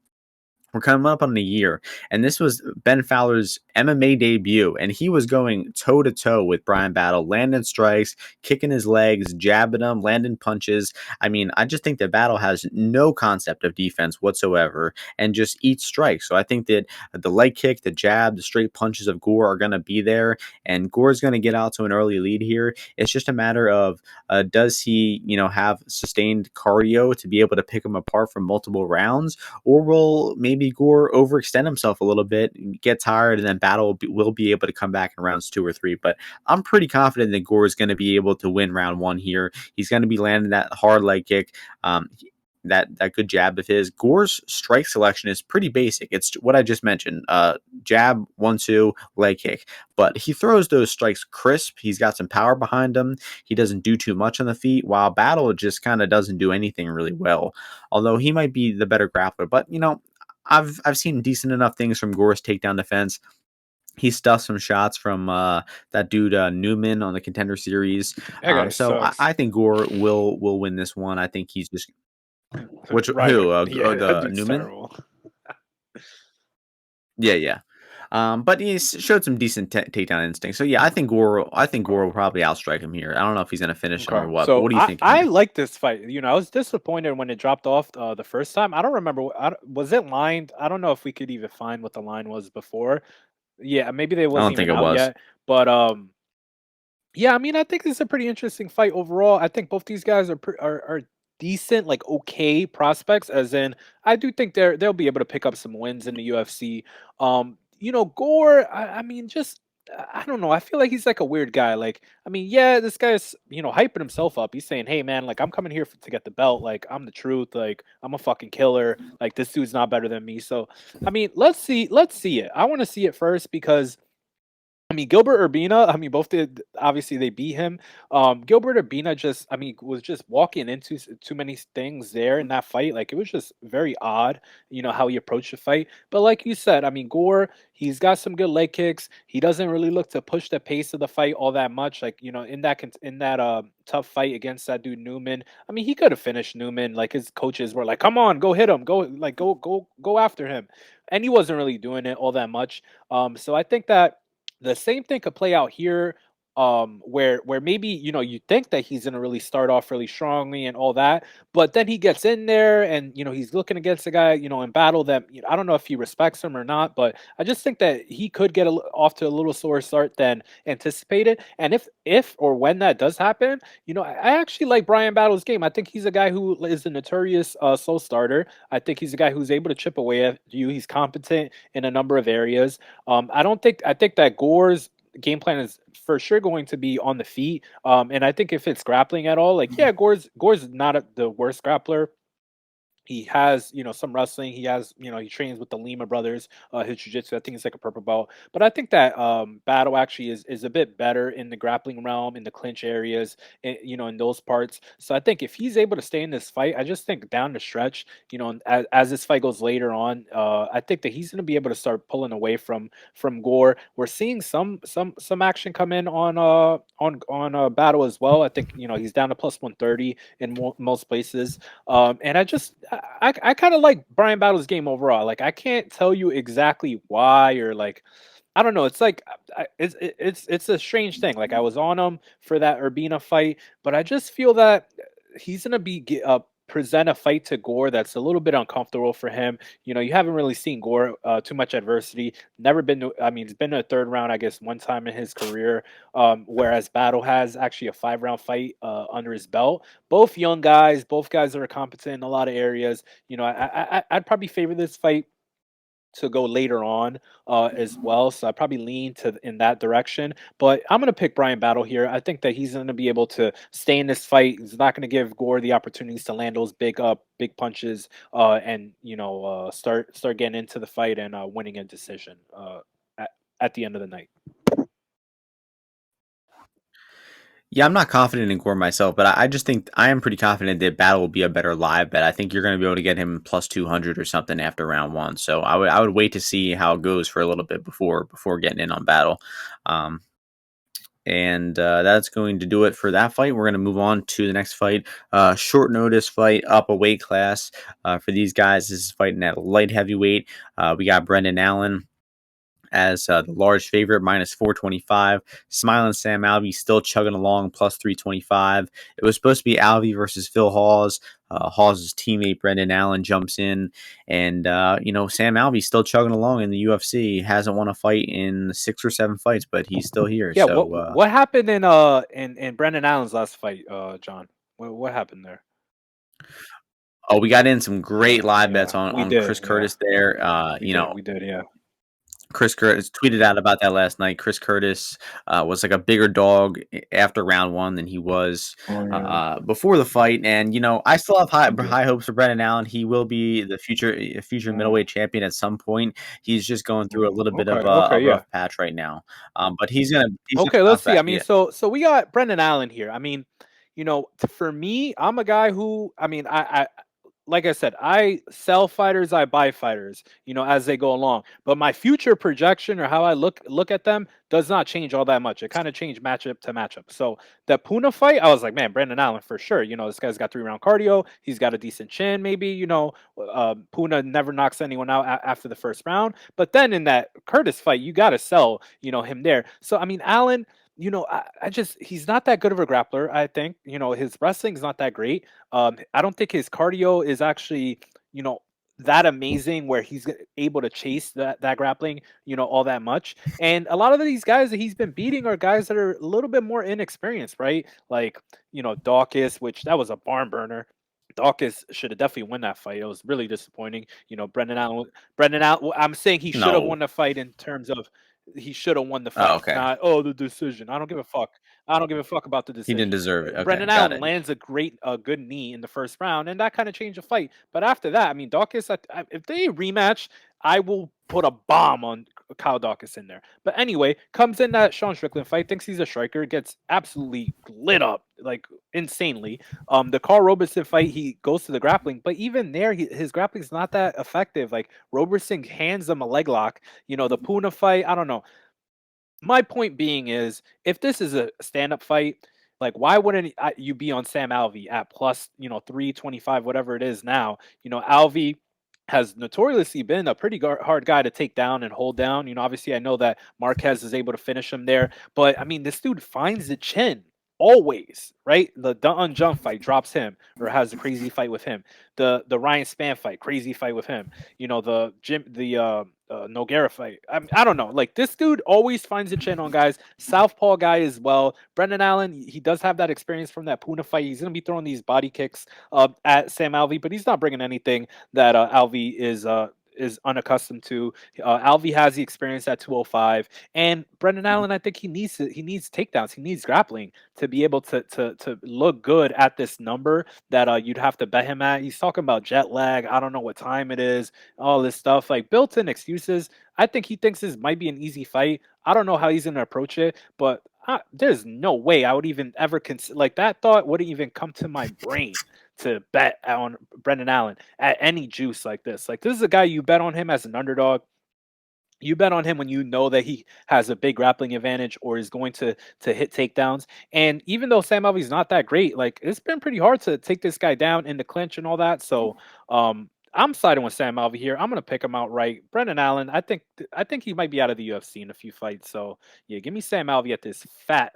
We're coming up on a year, and this was Ben Fowler's MMA debut, and he was going toe to toe with Brian Battle, landing strikes, kicking his legs, jabbing them, landing punches. I mean, I just think that Battle has no concept of defense whatsoever and just eats strikes. So I think that the leg kick, the jab, the straight punches of Gore are going to be there, and Gore's going to get out to an early lead here. It's just a matter of does he, have sustained cardio to be able to pick him apart from multiple rounds, or will maybe Gore overextend himself a little bit, get tired, and then Battle will be able to come back in rounds 2 or 3. But I'm pretty confident that Gore is going to be able to win round 1 here. He's going to be landing that hard leg kick. That good jab of his. Gore's strike selection is pretty basic. It's what I just mentioned. Jab, 1-2, leg kick. But he throws those strikes crisp. He's got some power behind him. He doesn't do too much on the feet, while Battle just kind of doesn't do anything really well. Although he might be the better grappler. But I've seen decent enough things from Gore's takedown defense. he stuffed some shots from that dude Newman on the Contender Series. That guy So I, sucks. I think Gore will win this one. I think he's just which Right. who Yeah, that the dude's Newman. terrible. Yeah, yeah. But showed some decent takedown instinct. So yeah, I think Gore will probably outstrike him here. I don't know if he's gonna finish him Okay. or what. But So what are you thinking I here? like this fight. I was disappointed when it dropped off the first time. I don't remember. Was it lined? I don't know if we could even find what the line was before. Yeah, maybe they I wasn't don't think even it out was. yet. But yeah, I mean, I think this is a pretty interesting fight overall. I think both these guys are decent, like okay prospects. As in, I do think they'll be able to pick up some wins in the UFC. Gore. I mean, just I don't know. I feel like he's like a weird guy. Like, I mean, yeah, this guy's hyping himself up. He's saying, "Hey, man, like I'm coming here to get the belt. Like I'm the truth. Like I'm a fucking killer. Like this dude's not better than me." So, I mean, let's see it. I want to see it first because I mean, Gilbert Urbina, I mean, both did obviously they beat him. Gilbert Urbina just, I mean, was just walking into too many things there in that fight. Like it was just very odd, how he approached the fight. But like you said, I mean, Gore, he's got some good leg kicks. He doesn't really look to push the pace of the fight all that much. Like in that tough fight against that dude Newman, I mean, he could have finished Newman. Like his coaches were like, "Come on, go hit him, go after him," and he wasn't really doing it all that much. So I think that the same thing could play out here, where maybe you think that he's gonna really start off really strongly and all that, but then he gets in there and he's looking against a guy in battle that I don't know if he respects him or not, but I just think that he could get off to a little slower start than anticipated. And if or when that does happen, I actually like Brian Battle's game. I think he's a guy who is a notorious slow starter. I think he's a guy who's able to chip away at you. He's competent in a number of areas. I think that Gore's game plan is for sure going to be on the feet. And I think if it's grappling at all, like yeah, Gore's not the worst grappler. He has, some wrestling. He has, he trains with the Lima brothers, his jiu-jitsu. I think it's like a purple belt. But I think that Battle actually is a bit better in the grappling realm, in the clinch areas, in those parts. So I think if he's able to stay in this fight, I just think down the stretch, as this fight goes later on, I think that he's going to be able to start pulling away from Gore. We're seeing some action come in on Battle as well. I think he's down to plus 130 in most places. And I kind of like Brian Battle's game overall. Like I can't tell you exactly why or like I don't know. It's like it's a strange thing. Like I was on him for that Urbina fight, but I just feel that he's gonna present a fight to Gore that's a little bit uncomfortable for him. You haven't really seen Gore too much adversity. Never been. I mean, it's been a third round, I guess, one time in his career. Whereas Battle has actually a 5 round fight under his belt. Both young guys. Both guys are competent in a lot of areas. I'd probably favor this fight to go later on as well. So I probably lean to in that direction. But I'm gonna pick Brian Battle here. I think that he's gonna be able to stay in this fight. He's not gonna give Gore the opportunities to land those big punches and start getting into the fight and winning a decision at, at the end of the night. Yeah, I'm not confident in Gore myself, but I just think I am pretty confident that Battle will be a better live bet. I think you're going to be able to get him plus 200 or something after round one. So I would wait to see how it goes for a little bit before getting in on Battle. Um, and that's going to do it for that fight. We're going to move on to the next fight. Short notice fight, up a weight class for these guys. This is fighting at light heavyweight. We got Brendan Allen as the large favorite, minus 425. Smiling Sam Alvey still chugging along, plus 325. It was supposed to be Alvey versus Phil Hawes. Hawes' teammate Brendan Allen jumps in, and Sam Alvey's still chugging along in the UFC. Hasn't won a fight in 6 or 7 fights, but he's still here. Yeah, what So, what happened in Brendan Allen's last fight, John? What happened there? oh, we got in some great live Yeah, bets on we on did. Chris Yeah, Curtis there. we did. Yeah. Chris Curtis tweeted out about that last night. Chris Curtis was like a bigger dog after round one than he was Oh yeah, before the fight, and I still have high we did. high hopes for Brendan Allen. He will be the future Mm, middleweight champion at some point. He's just going through a little bit okay. of a Okay. Yeah. rough patch right now, but he's gonna Okay. Let's bounce see. I back. mean, Yeah. so we got Brendan Allen here. I mean, for me, I'm a guy who. I mean, I like I said, I sell fighters, I buy fighters, as they go along. But my future projection or how I look at them does not change all that much. It kind of changed matchup to matchup. So that Puna fight, I was like, man, Brendan Allen for sure. This guy's got 3-round cardio. He's got a decent chin, maybe. Puna never knocks anyone out after the first round. But then in that Curtis fight, you got to sell, him there. So I mean, Allen. I just he's not that good of a grappler. I think his wrestling's not that great. I don't think his cardio is actually, that amazing where he's able to chase that grappling, all that much. And a lot of these guys that he's been beating are guys that are a little bit more inexperienced, right? Like, Dawkins, which that was a barn burner. Dawkins should have definitely won that fight. It was really disappointing. Brendan Allen. I'm saying he should have No. won the fight in terms of he should have won the Oh, fight, okay. not the decision. I don't give a fuck. I don't give a fuck about the He didn't decision. deserve it. Okay, Brendan got Allen it. lands a good knee in the first round, and that kind of changed the fight. But after that, I mean, Dawkins, if they rematch, I will put a bomb on Kyle Dawkins in there. But anyway, comes in that Sean Strickland fight, thinks he's a striker, gets absolutely lit up, like insanely. The Carl Roberson fight, he goes to the grappling, but even there, his grappling is not that effective. Like Roberson hands him a leg lock. The Puna fight, I don't know. My point being is, if this is a stand-up fight, like why wouldn't you be on Sam Alvey at plus 325, whatever it is now? Alvey has notoriously been a pretty hard guy to take down and hold down. Obviously I know that Marquez is able to finish him there, but I mean this dude finds the chin always, right? The Dun Jump fight drops him or has a crazy fight with him. The Ryan Spann fight, crazy fight with him. The Nogueira fight. I don't know. Like this dude always finds a chin on guys. Southpaw guy as well. Brendan Allen, he does have that experience from that Puna fight. He's gonna be throwing these body kicks at Sam Alvey, but he's not bringing anything that Alvey is unaccustomed to. Alvey has the experience at 205, and Brendan Allen, I think he needs takedowns. He needs grappling to be able to look good at this number that you'd have to bet him at. He's talking about jet lag. I don't know what time it is. All this stuff, like built-in excuses. I think he thinks this might be an easy fight. I don't know how he's going to approach it, but there's no way I would even ever consider, like, that thought wouldn't even come to my brain to bet on Brendan Allen at any juice like this. Like, this is a guy you bet on him as an underdog. You bet on him when you know that he has a big grappling advantage or is going to hit takedowns. And even though Sam Alvey's not that great, like it's been pretty hard to take this guy down in the clinch and all that. So I'm siding with Sam Alvey here. I'm gonna pick him outright. Brendan Allen, I think he might be out of the UFC in a few fights. So yeah, give me Sam Alvey at this fat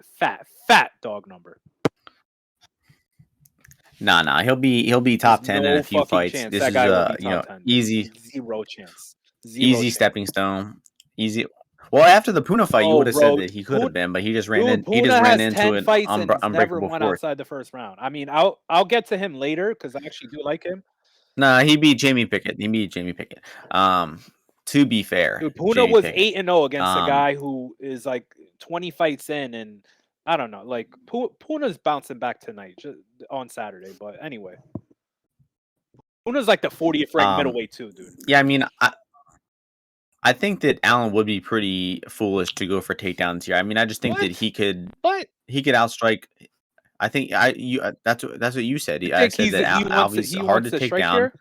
dog number. Nah. He'll be There's top 10 in no a few fucking fights. chance This that is guy will be a top 10. There's easy zero chance. Zero easy chance. stepping stone. Easy. Well, after the Puna fight, you Oh, would have said bro, that he could have been, but he just ran dude, in. He Puna just ran has into 10 an fights and he's never unbreakable won force. outside the first round. I mean, I'll get to him later because I actually do like him. Nah, he beat Jamie Pickett. To be fair, Dude, Puna Jamie was Pickett. 8-0 against a Um, guy who is like 20 fights in, and I don't know. Like Puna's bouncing back tonight on Saturday, but anyway, Puna's like the 40th ranked um, middleweight too, dude. yeah, I mean, I think that Allen would be pretty foolish to go for takedowns here. I mean, I just think that What? What? he could outstrike. I think that's what you said. You I think said that Alvey's he hard wants to to take strike down. here?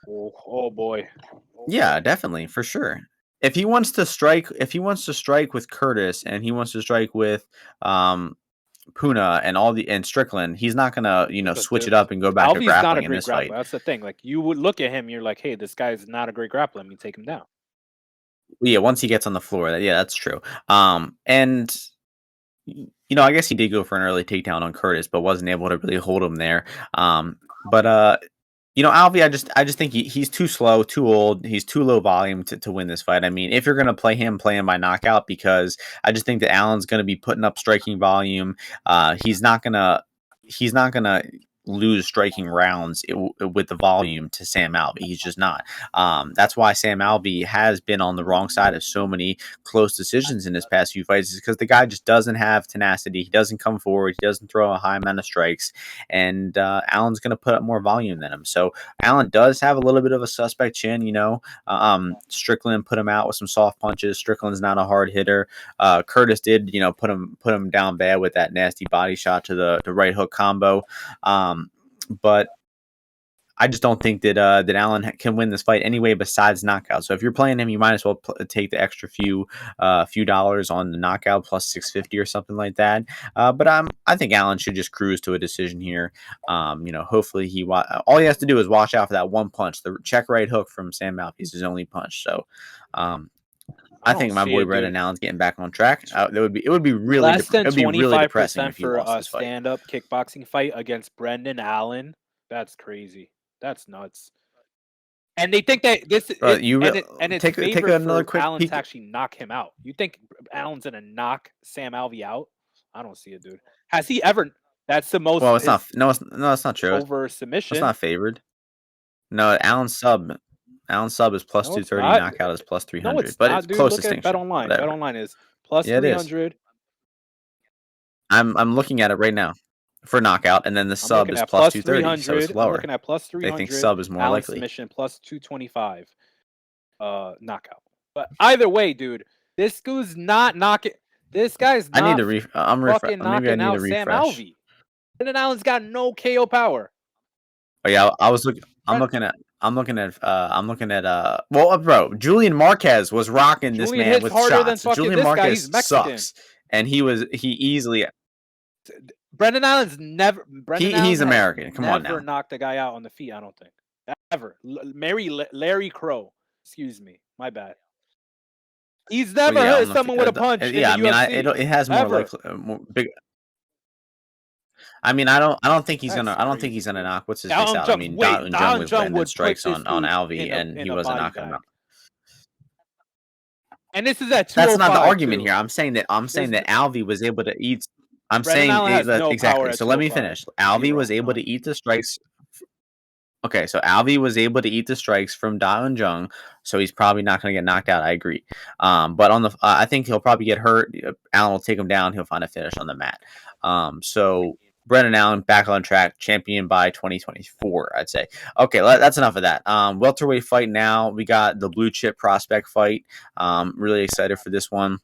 Oh boy. Oh Yeah, boy. definitely, for sure. If he wants to strike with Curtis and he wants to strike with um Puna and Strickland, he's not gonna But switch it up and go back to Alvy's not a grappling in great this grappler. fight. That's the thing. Like you would look at him, you're like, hey, this guy's not a great grappler. Let me take him down. Yeah, once he gets on the floor, yeah, that's true. And I guess he did go for an early takedown on Curtis, but wasn't able to really hold him there. But Alvey, I just think he's too slow, too old. He's too low volume to win this fight. I mean, if you're gonna play him by knockout, because I just think that Allen's gonna be putting up striking volume. He's not gonna lose striking rounds with the volume to Sam Alvey. He's just not. That's why Sam Alvey has been on the wrong side of so many close decisions in his past few fights, is because the guy just doesn't have tenacity. He doesn't come forward. He doesn't throw a high amount of strikes, and Allen's going to put up more volume than him. So Allen does have a little bit of a suspect chin. Strickland put him out with some soft punches. Strickland's not a hard hitter. Curtis did, put him down bad with that nasty body shot to the right hook combo. But I just don't think that that Allen can win this fight anyway besides knockout. So if you're playing him, you might as well take the extra few dollars on the knockout plus 650 or something like that. But I think Allen should just cruise to a decision here. Hopefully all he has to do is watch out for that one punch, the check right hook from Sam Alvey is his only punch. So um, I I don't think my see boy it, dude. Brendan Allen's getting back on track. It would be really Less than depressing 25% if he for lost a this fight. stand-up kickboxing fight against Brendan Allen. That's crazy. That's nuts. And they think that Bro, you it's take favored another for quick Allen to peek. actually knock him out. You think Allen's gonna knock Sam Alvey out? I don't see it, dude. Has he ever? That's the most Well, it's not. his No, it's not true. over It's submission. not favored. No, Allen sub is plus No, it's 230. not. Knockout is plus No, 300. it's But it's not, dude. close Look at Bet distinction. Online. Bet Whatever. Online is plus Yeah, it is. 300. I'm looking at it right now for knockout, and then the I'm sub looking is at plus plus 230, so it's 300. I'm lower. looking at plus They think 300. sub is more Allen likely. submission plus 225. Knockout. But either way, dude, this dude's not knocking. This guy's I need not to fucking maybe I knocking need a out Sam refresh. Alvey. Brendan Allen's got no KO power. Oh yeah, I was looking. Brent, I'm looking at well, bro, Julian Marquez was rocking this Julian man hits with harder than shots. fucking Julian this guy. He's Marquez Mexican. sucks, and he easily Brendan Allen's never. Brendan Allen he's has American. Come on never now. knocked a guy out on the feet. I don't think ever. Larry Crow. Excuse me. My bad. He's Well, never yeah, hurt someone with a punch in yeah. the I mean, UFC. it has more Ever. like more big. I mean, I don't think That's he's crazy, gonna dude. knock what's his face Dawoon out. I Jung, mean, wait, Jung Dawoon was Jung landing would put strikes this on dude Alvey, and in he a wasn't body knocking him bag. out. And this is at That's not the 205 argument too. here. I'm saying that There's Alvey was able to eat. I'm Brendan saying Allen has no power exactly. at So let me 205. finish. Alvey was Zero. able None. to eat the strikes. Okay, so Alvey was able to eat the strikes from Dawoon Jung, so he's probably not going to get knocked out. I agree. But I think he'll probably get hurt. Allen will take him down. He'll find a finish on the mat. So Brendan Allen back on track, champion by 2024, I'd say. Okay, that's enough of that. Welterweight fight now. We got the blue chip prospect fight. Really excited for this one.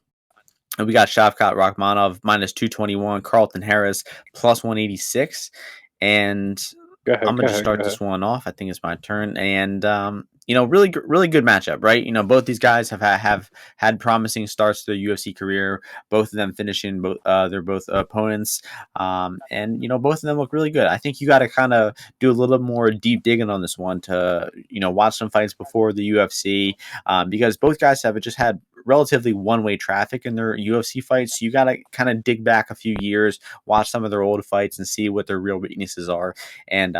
And we got Shavkat Rakhmonov minus 221, Carlton Harris plus 186. And I'm gonna just start this one off. I think it's my turn, and really good matchup, right? Both these guys have had promising starts to their UFC career. Both of them finishing they're both opponents, and both of them look really good. I think you got to kind of do a little more deep digging on this one to watch some fights before the UFC, because both guys have just had relatively one-way traffic in their UFC fights. So you got to kind of dig back a few years, watch some of their old fights, and see what their real weaknesses are. And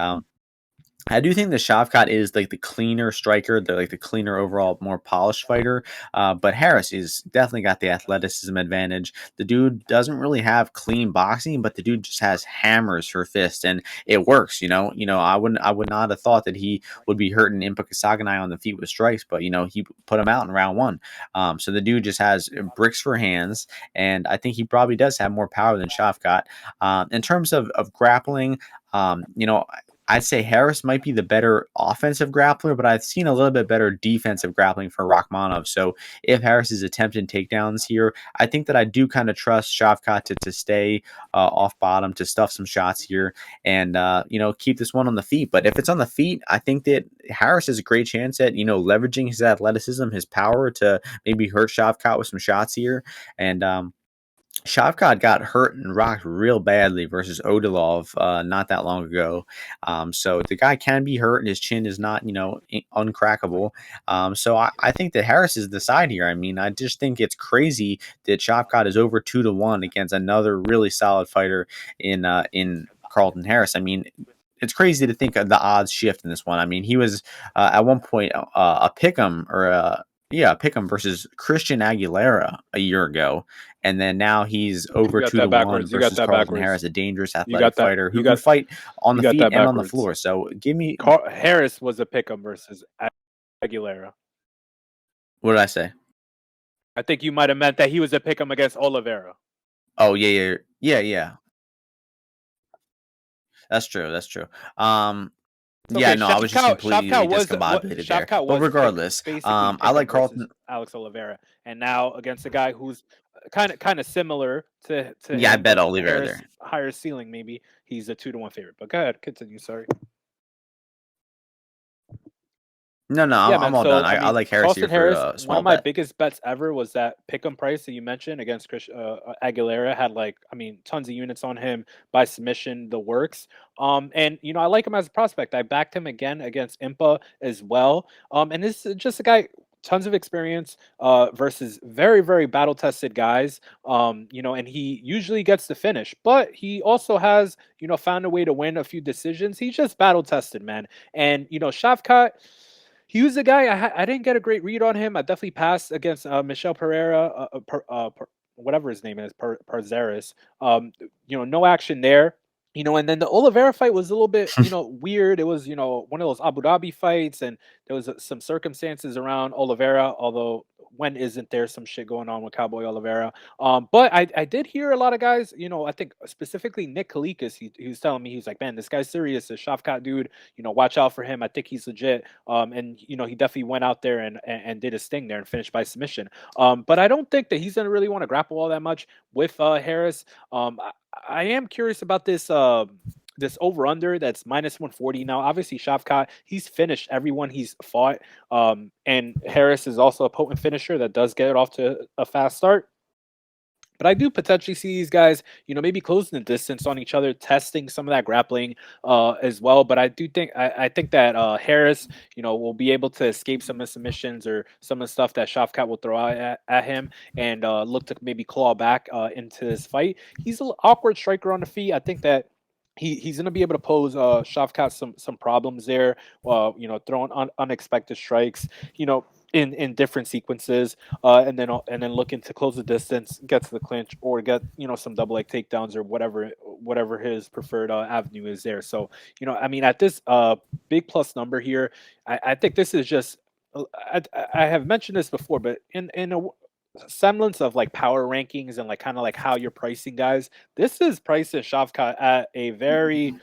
I do think the Shavkat is like the cleaner striker, the cleaner overall, more polished fighter. But Harris is definitely got the athleticism advantage. The dude doesn't really have clean boxing, but the dude just has hammers for fists, and it works. I would not have thought that he would be hurting Impa Kasaganai on the feet with strikes, but he put him out in round one. So the dude just has bricks for hands, and I think he probably does have more power than Shavkat. In terms of grappling, I'd say Harris might be the better offensive grappler, but I've seen a little bit better defensive grappling for Rakhmonov. So if Harris is attempting takedowns here, I think that I do kind of trust Shavkat to stay off bottom, to stuff some shots here, and keep this one on the feet. But if it's on the feet, I think that Harris has a great chance at leveraging his athleticism, his power to maybe hurt Shavkat with some shots here, and Shavkat got hurt and rocked real badly versus Odilov not that long ago. So the guy can be hurt and his chin is not, uncrackable. So I think that Harris is the side here. I mean, I just think it's crazy that Shavkat is over 2-1 against another really solid fighter in Carlton Harris. I mean, it's crazy to think of the odds shift in this one. I mean, he was at one point a pick'em or a pick'em versus Christian Aguilera a year ago, and then now he's You over got two that to one backwards. You got versus that Carlton backwards. Harris, a dangerous You athletic got that. fighter who can fight on You the got feet that and on the backwards. floor. So give me Harris was a pick'em versus Aguilera. what did I say? I think you might have meant that he was a pick'em against Oliveira. Oh yeah. That's true. Yeah, Okay, no, I was just completely discombobulated there. Shavkat But was regardless, basically I like pick'em versus Carlton. Alex Oliveira, and now against a guy who's kind of similar to Yeah, I him, bet but Oliveira Harris there. higher ceiling maybe. He's a 2-1 favorite. But go ahead, continue. Sorry. No, no, Yeah, I'm man. all done. So, I I mean, like Harris here Carlston for Harris, a one small of my bet. biggest bets ever was that pick'em price that you mentioned against Aguilera had like, I mean, tons of units on him by submission, the works. And I like him as a prospect. I backed him again against Impa as well. And this is just a guy, tons of experience, versus very, very battle tested guys. And he usually gets the finish, but he also has, found a way to win a few decisions. He's just battle tested, man. And Shavkat, he was a guy I didn't get a great read on him. I definitely passed against Michel Pereira, whatever his name is, Parzeris. No action there. And then the Oliveira fight was a little bit, weird. It was, one of those Abu Dhabi fights, and there was some circumstances around Oliveira. Although when isn't there some shit going on with Cowboy Oliveira? But I did hear a lot of guys, I think specifically Nick Kalikas, he was telling me, he's like, man, this guy's serious, this Shavkat dude, watch out for him. I think he's legit. And he definitely went out there and did his thing there and finished by submission. But I don't think that he's gonna really want to grapple all that much with Harris. I am curious about this over under that's minus 140. Now, obviously, Shavkat, he's finished everyone he's fought. And Harris is also a potent finisher that does get it off to a fast start. But I do potentially see these guys, maybe closing the distance on each other, testing some of that grappling as well. But I do think I think that Harris, will be able to escape some of the submissions or some of the stuff that Shavkat will throw out at him and look to maybe claw back into this fight. He's an awkward striker on the feet. I think that he's going to be able to pose Shavkat some problems there. Throwing unexpected strikes. In different sequences, and then looking to close the distance, get to the clinch, or get some double leg takedowns or whatever his preferred avenue is there. So I mean, at this big plus number here, I think this is just. I have mentioned this before, but in a semblance of like power rankings and like kind of like how you're pricing guys, this is pricing Shavkat at a very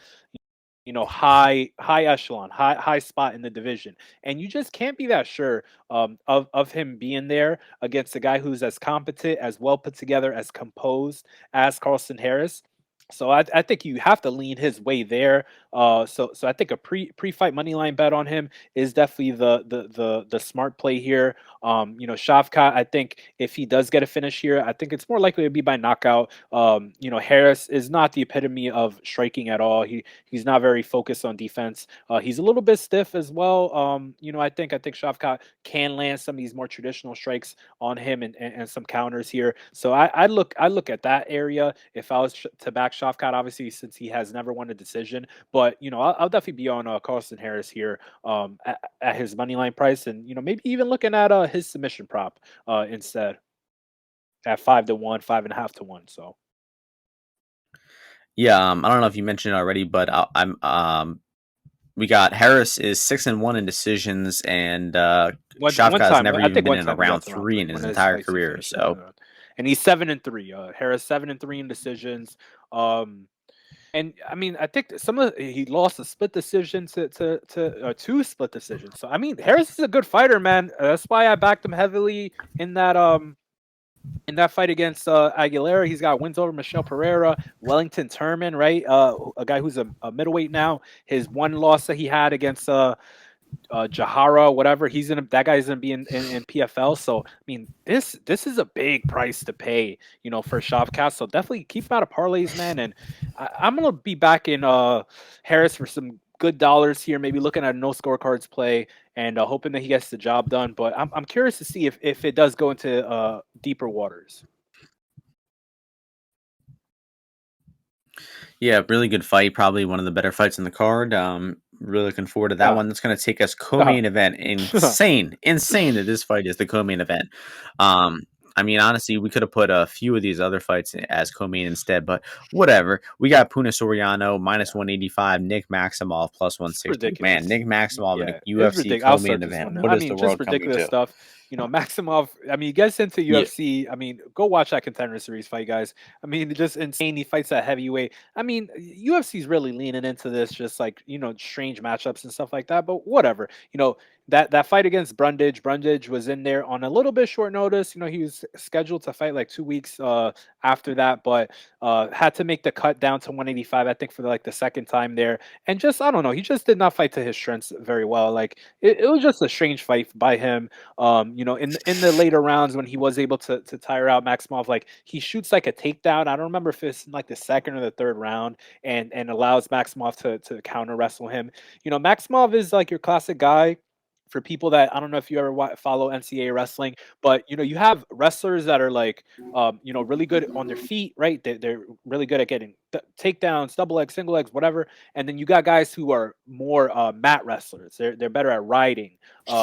high echelon, high spot in the division, and you just can't be that sure of him being there against a guy who's as competent, as well put together, as composed as Carlston Harris. So I think you have to lean his way there. So I think a pre-fight money line bet on him is definitely the smart play here. Shavkat, I think if he does get a finish here, I think it's more likely to be by knockout. Harris is not the epitome of striking at all. He's not very focused on defense. He's a little bit stiff as well. I think Shavkat can land some of these more traditional strikes on him and some counters here. So I look at that area if I was to back Shavkat, obviously since he has never won a decision. But I'll definitely be on Carlston Harris here at his money line price, and maybe even looking at his submission prop instead at 5 to 1, 5.5 to 1. So Yeah, I don't know if you mentioned it already, but we got Harris is 6-1 in decisions, and one Shavkat has time, never I even think been one in a time he got round to round 3 three. in One his of his entire fights he career. finished in the So round, and he's 7-3. Harris 7-3 in decisions. Um, And I mean, I think that he lost a split decision to two split decisions. So I mean, Harris is a good fighter, man. That's why I backed him heavily in that fight against Aguilera. He's got wins over Michelle Pereira, Wellington Turman, right? A guy who's a middleweight now. His one loss that he had against Jahara, whatever. That guy's gonna be in PFL. So I mean, this is a big price to pay, for Shavkat. So definitely keep him out of parlays, man. And I'm gonna be back in Harris for some good dollars here. Maybe looking at a no scorecards play and hoping that he gets the job done. But I'm curious to see if it does go into deeper waters. yeah, really good fight. Probably one of the better fights in the card. Really looking forward to that Uh, one. That's going to take us uh, co-main event. Insane that this fight is the co-main event. Um, I mean, honestly, we could have put a few of these other fights as co-main instead, but whatever. We got Puna Soriano minus yeah, 185, Nick Maximov plus it's 160. Man, ridiculous. Nick Maximov in a Yeah, it's UFC ridiculous. I'll co-main start this event. one. What I is the mean, just world coming ridiculous to? stuff. Maximov, I mean, he gets into Yeah. UFC. I mean, go watch that Contender Series fight, guys. I mean, just insane. He fights at heavyweight. I mean, UFC's really leaning into this, just like, strange matchups and stuff like that. But whatever. That fight against Brundage was in there on a little bit short notice. He was scheduled to fight like 2 weeks after that, but had to make the cut down to 185, I think, for like the second time there. And just, I don't know, he just did not fight to his strengths very well. Like, it was just a strange fight by him. In the later rounds when he was able to tire out Maximov, like, he shoots like a takedown. I don't remember if it's in like the second or the third round, and allows Maximov to counter wrestle him. Maximov is like your classic guy. For people that, I don't know if you ever follow NCAA wrestling, but you have wrestlers that are like, really good on their feet, right? They're really good at getting takedowns, double legs, single legs, whatever. And then you got guys who are more mat wrestlers. They're better at riding.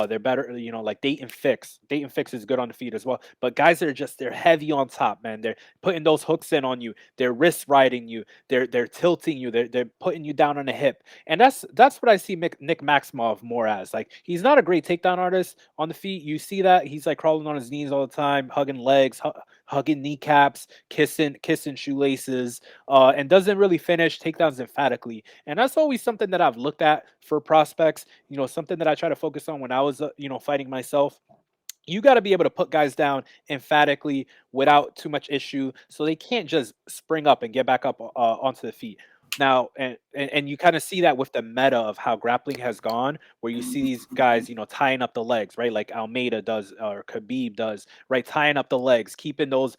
They're better, like Dayton Fix. Dayton Fix is good on the feet as well. But guys that are just, they're heavy on top, man. They're putting those hooks in on you. They're wrist riding you. They're tilting you. They're putting you down on the hip. And that's what I see Nick Maximov more as. Like, he's not a great takedown artist on the feet. You see that he's like crawling on his knees all the time, hugging legs, hugging kneecaps, kissing shoelaces, and doesn't really finish takedowns emphatically. And that's always something that I've looked at for prospects. Something that I try to focus on when I was, fighting myself. You got to be able to put guys down emphatically without too much issue, so they can't just spring up and get back up onto the feet. Now, and you kind of see that with the meta of how grappling has gone, where you see these guys, tying up the legs, right? Like Almeida does, or Khabib does, right? Tying up the legs, keeping those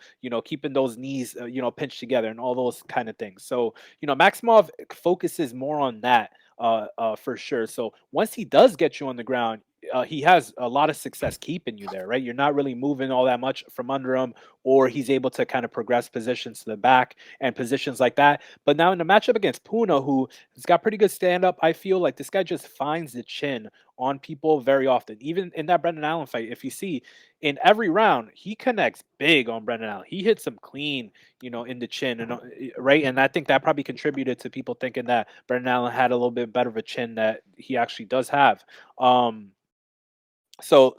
knees, pinched together, and all those kind of things. So, Maximov focuses more on that, for sure. So once he does get you on the ground, he has a lot of success keeping you there, right? You're not really moving all that much from under him, or he's able to kind of progress positions to the back and positions like that. But now in the matchup against Puna, who has got pretty good stand up, I feel like this guy just finds the chin on people very often. Even in that Brendan Allen fight, if you see in every round, he connects big on Brendan Allen. He hits him clean, in the chin, and right. And I think that probably contributed to people thinking that Brendan Allen had a little bit better of a chin that he actually does have. Um, so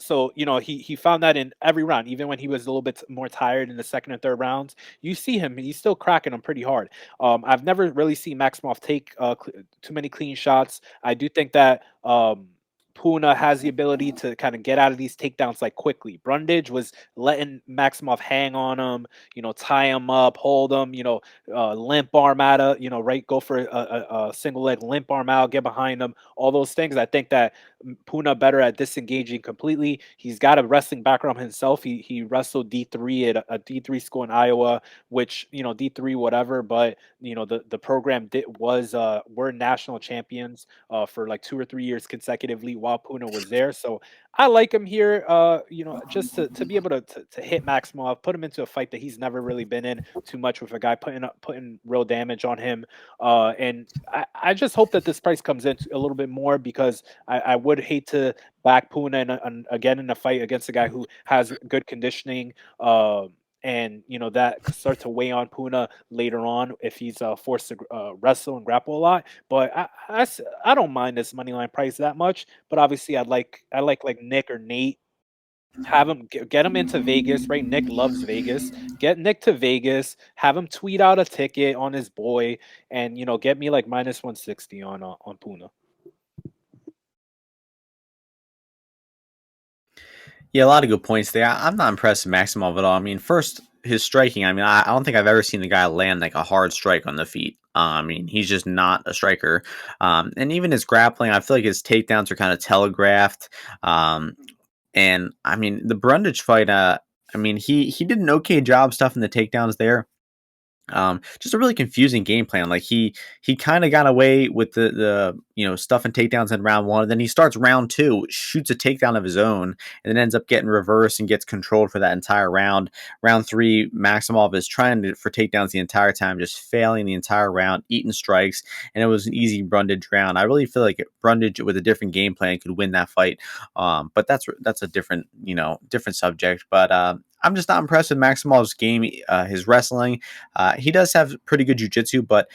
he found that in every round, even when he was a little bit more tired in the second and third rounds. You see him; he's still cracking them pretty hard. I've never really seen Maximov take too many clean shots. I do think that Puna has the ability to kind of get out of these takedowns like quickly. Brundage was letting Maximov hang on him, tie him up, hold him, limp arm out of, right, go for a single leg limp arm out, get behind him, all those things. I think that Puna better at disengaging completely. He's got a wrestling background himself. He wrestled D3 at a D3 school in Iowa, which, D3 whatever, but the program were national champions for like 2 or 3 years consecutively while Puna was there. So I like him here, just to be able to hit Maximov, put him into a fight that he's never really been in too much, with a guy putting real damage on him. And I just hope that this price comes in a little bit more, because I would hate to back Puna again in a fight against a guy who has good conditioning. And that could start to weigh on Puna later on if he's forced to wrestle and grapple a lot. But I don't mind this money line price that much. But obviously, I like Nick or Nate. Have him get him into Vegas, right? Nick loves Vegas. Get Nick to Vegas. Have him tweet out a ticket on his boy, and get me like minus 160 on Puna. Yeah, a lot of good points there. I'm not impressed with Maximov at all. I mean, first, his striking. I mean, I don't think I've ever seen the guy land like a hard strike on the feet. I mean, he's just not a striker. And even his grappling, I feel like his takedowns are kind of telegraphed. And I mean, the Brundage fight, I mean, he did an okay job stuffing the takedowns there. Just a really confusing game plan. Like he kind of got away with the stuff and takedowns in round one. And then he starts round two, shoots a takedown of his own, and then ends up getting reversed and gets controlled for that entire round. Round three, Maximov is for takedowns the entire time, just failing the entire round, eating strikes, and it was an easy Brundage round. I really feel like Brundage with a different game plan could win that fight. But that's a different subject. But I'm just not impressed with Maximov's game, his wrestling. He does have pretty good jujitsu, but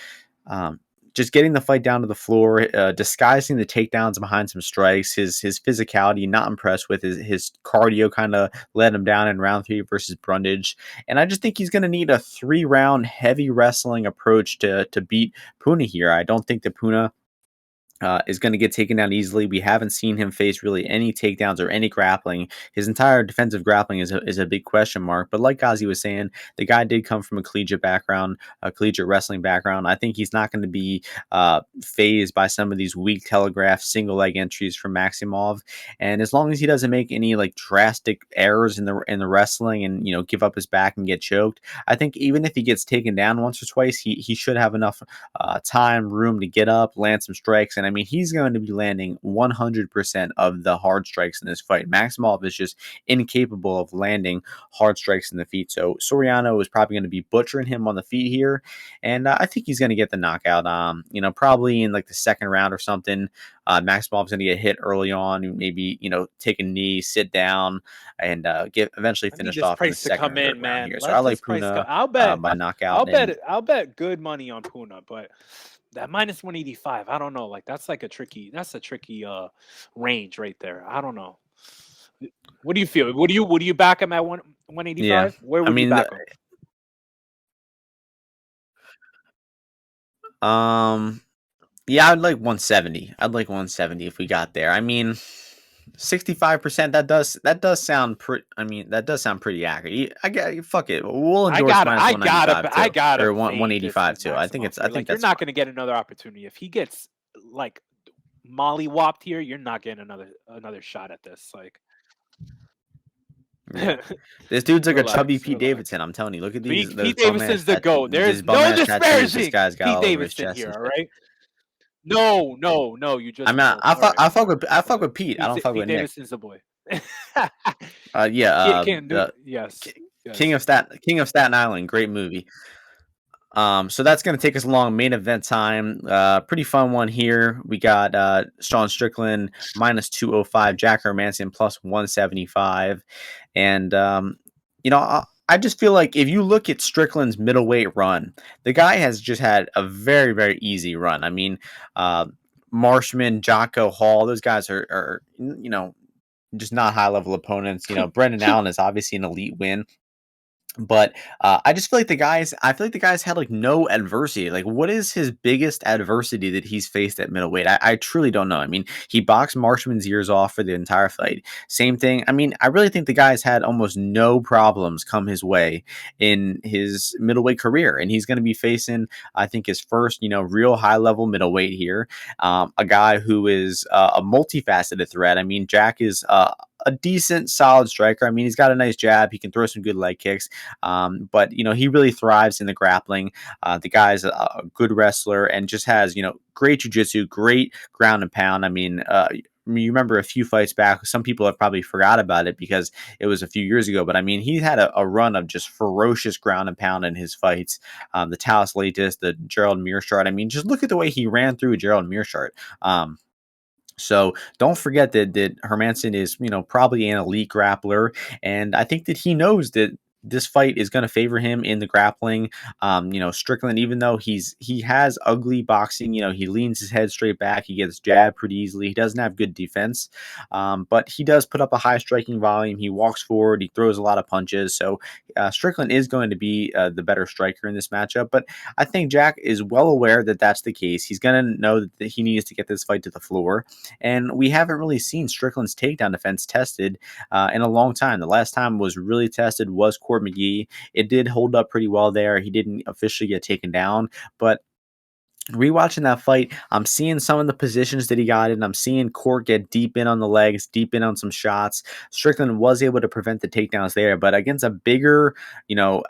um, just getting the fight down to the floor, disguising the takedowns behind some strikes. His physicality, not impressed with his cardio, kind of let him down in round 3 versus Brundage. And I just think he's going to need a 3-round heavy wrestling approach to beat Puna here. I don't think that Puna is going to get taken down easily. We haven't seen him face really any takedowns or any grappling. His entire defensive grappling is a big question mark. But like Ozzy was saying, the guy did come from a collegiate background, a collegiate wrestling background. I think he's not going to be phased by some of these weak telegraph single leg entries from Maximov. And as long as he doesn't make any like drastic errors in the wrestling and give up his back and get choked, I think even if he gets taken down once or twice, he should have enough time, room to get up, land some strikes. And I mean, he's going to be landing 100% of the hard strikes in this fight. Maximov is just incapable of landing hard strikes in the feet. So Soriano is probably going to be butchering him on the feet here. And I think he's going to get the knockout, probably in like the second round or something. Maximov's going to get hit early on, maybe, take a knee, sit down, and get eventually finished off in the second or third round here. So I like Puna by knockout. I'll bet good money on Puna, but that minus 185, I don't know. Like that's a tricky range right there. I don't know. What do you feel? Would you back him at 185? Yeah. Where would you back him? Yeah, I'd like 170. I'd like 170 if we got there. I mean, 65%. That does sound pretty. I mean, that does sound pretty accurate. Fuck it. We'll endorse minus 195 or 185 too. I think like you're not going to get another opportunity if he gets like molly-whopped here. You're not getting another shot at this. Like. Yeah. This dude's like a chubby Pete Davidson. I'm telling you. Look at these. Pete Davidson's the GOAT. There's no disparaging Pete Davidson here. All right. No. You just. I fuck with Pete. I don't fuck with Nick. Davidson's the boy. Yeah. Yes. King of Staten Island. Great movie. So that's going to take us along main event time. Pretty fun one here. We got Sean Strickland minus 205, Jack Hermansson plus 175. And, I just feel like if you look at Strickland's middleweight run, the guy has just had a very, very easy run. I mean, Marshman, Jocko, Hall, those guys are just not high level opponents. Brendan Allen is obviously an elite win. But I just feel like the guys had like no adversity. Like, what is his biggest adversity that he's faced at middleweight? I truly don't know. I mean, he boxed Marshman's ears off for the entire fight. Same thing. I mean, I really think the guy's had almost no problems come his way in his middleweight career, and he's going to be facing, I think, his first, real high level middleweight here. A guy who is a multifaceted threat. I mean, Jack is a decent, solid striker. I mean, he's got a nice jab. He can throw some good leg kicks. But he really thrives in the grappling. The guy's a good wrestler and just has, great jiu-jitsu, great ground and pound. I mean, you remember a few fights back, some people have probably forgot about it because it was a few years ago, but I mean, he had a run of just ferocious ground and pound in his fights. The Talis Latis, the Gerald Mearshart. I mean, just look at the way he ran through Gerald Mearshart. So don't forget that Hermansson is, probably an elite grappler. And I think that he knows that this fight is going to favor him in the grappling. Strickland, even though he has ugly boxing, he leans his head straight back. He gets jabbed pretty easily. He doesn't have good defense, but he does put up a high striking volume. He walks forward. He throws a lot of punches. So Strickland is going to be the better striker in this matchup. But I think Jack is well aware that that's the case. He's going to know that he needs to get this fight to the floor. And we haven't really seen Strickland's takedown defense tested in a long time. The last time was really tested was Court McGee. It did hold up pretty well there. He didn't officially get taken down, but rewatching that fight, I'm seeing some of the positions that he got in. I'm seeing Court get deep in on the legs, deep in on some shots. Strickland was able to prevent the takedowns there, but against a bigger,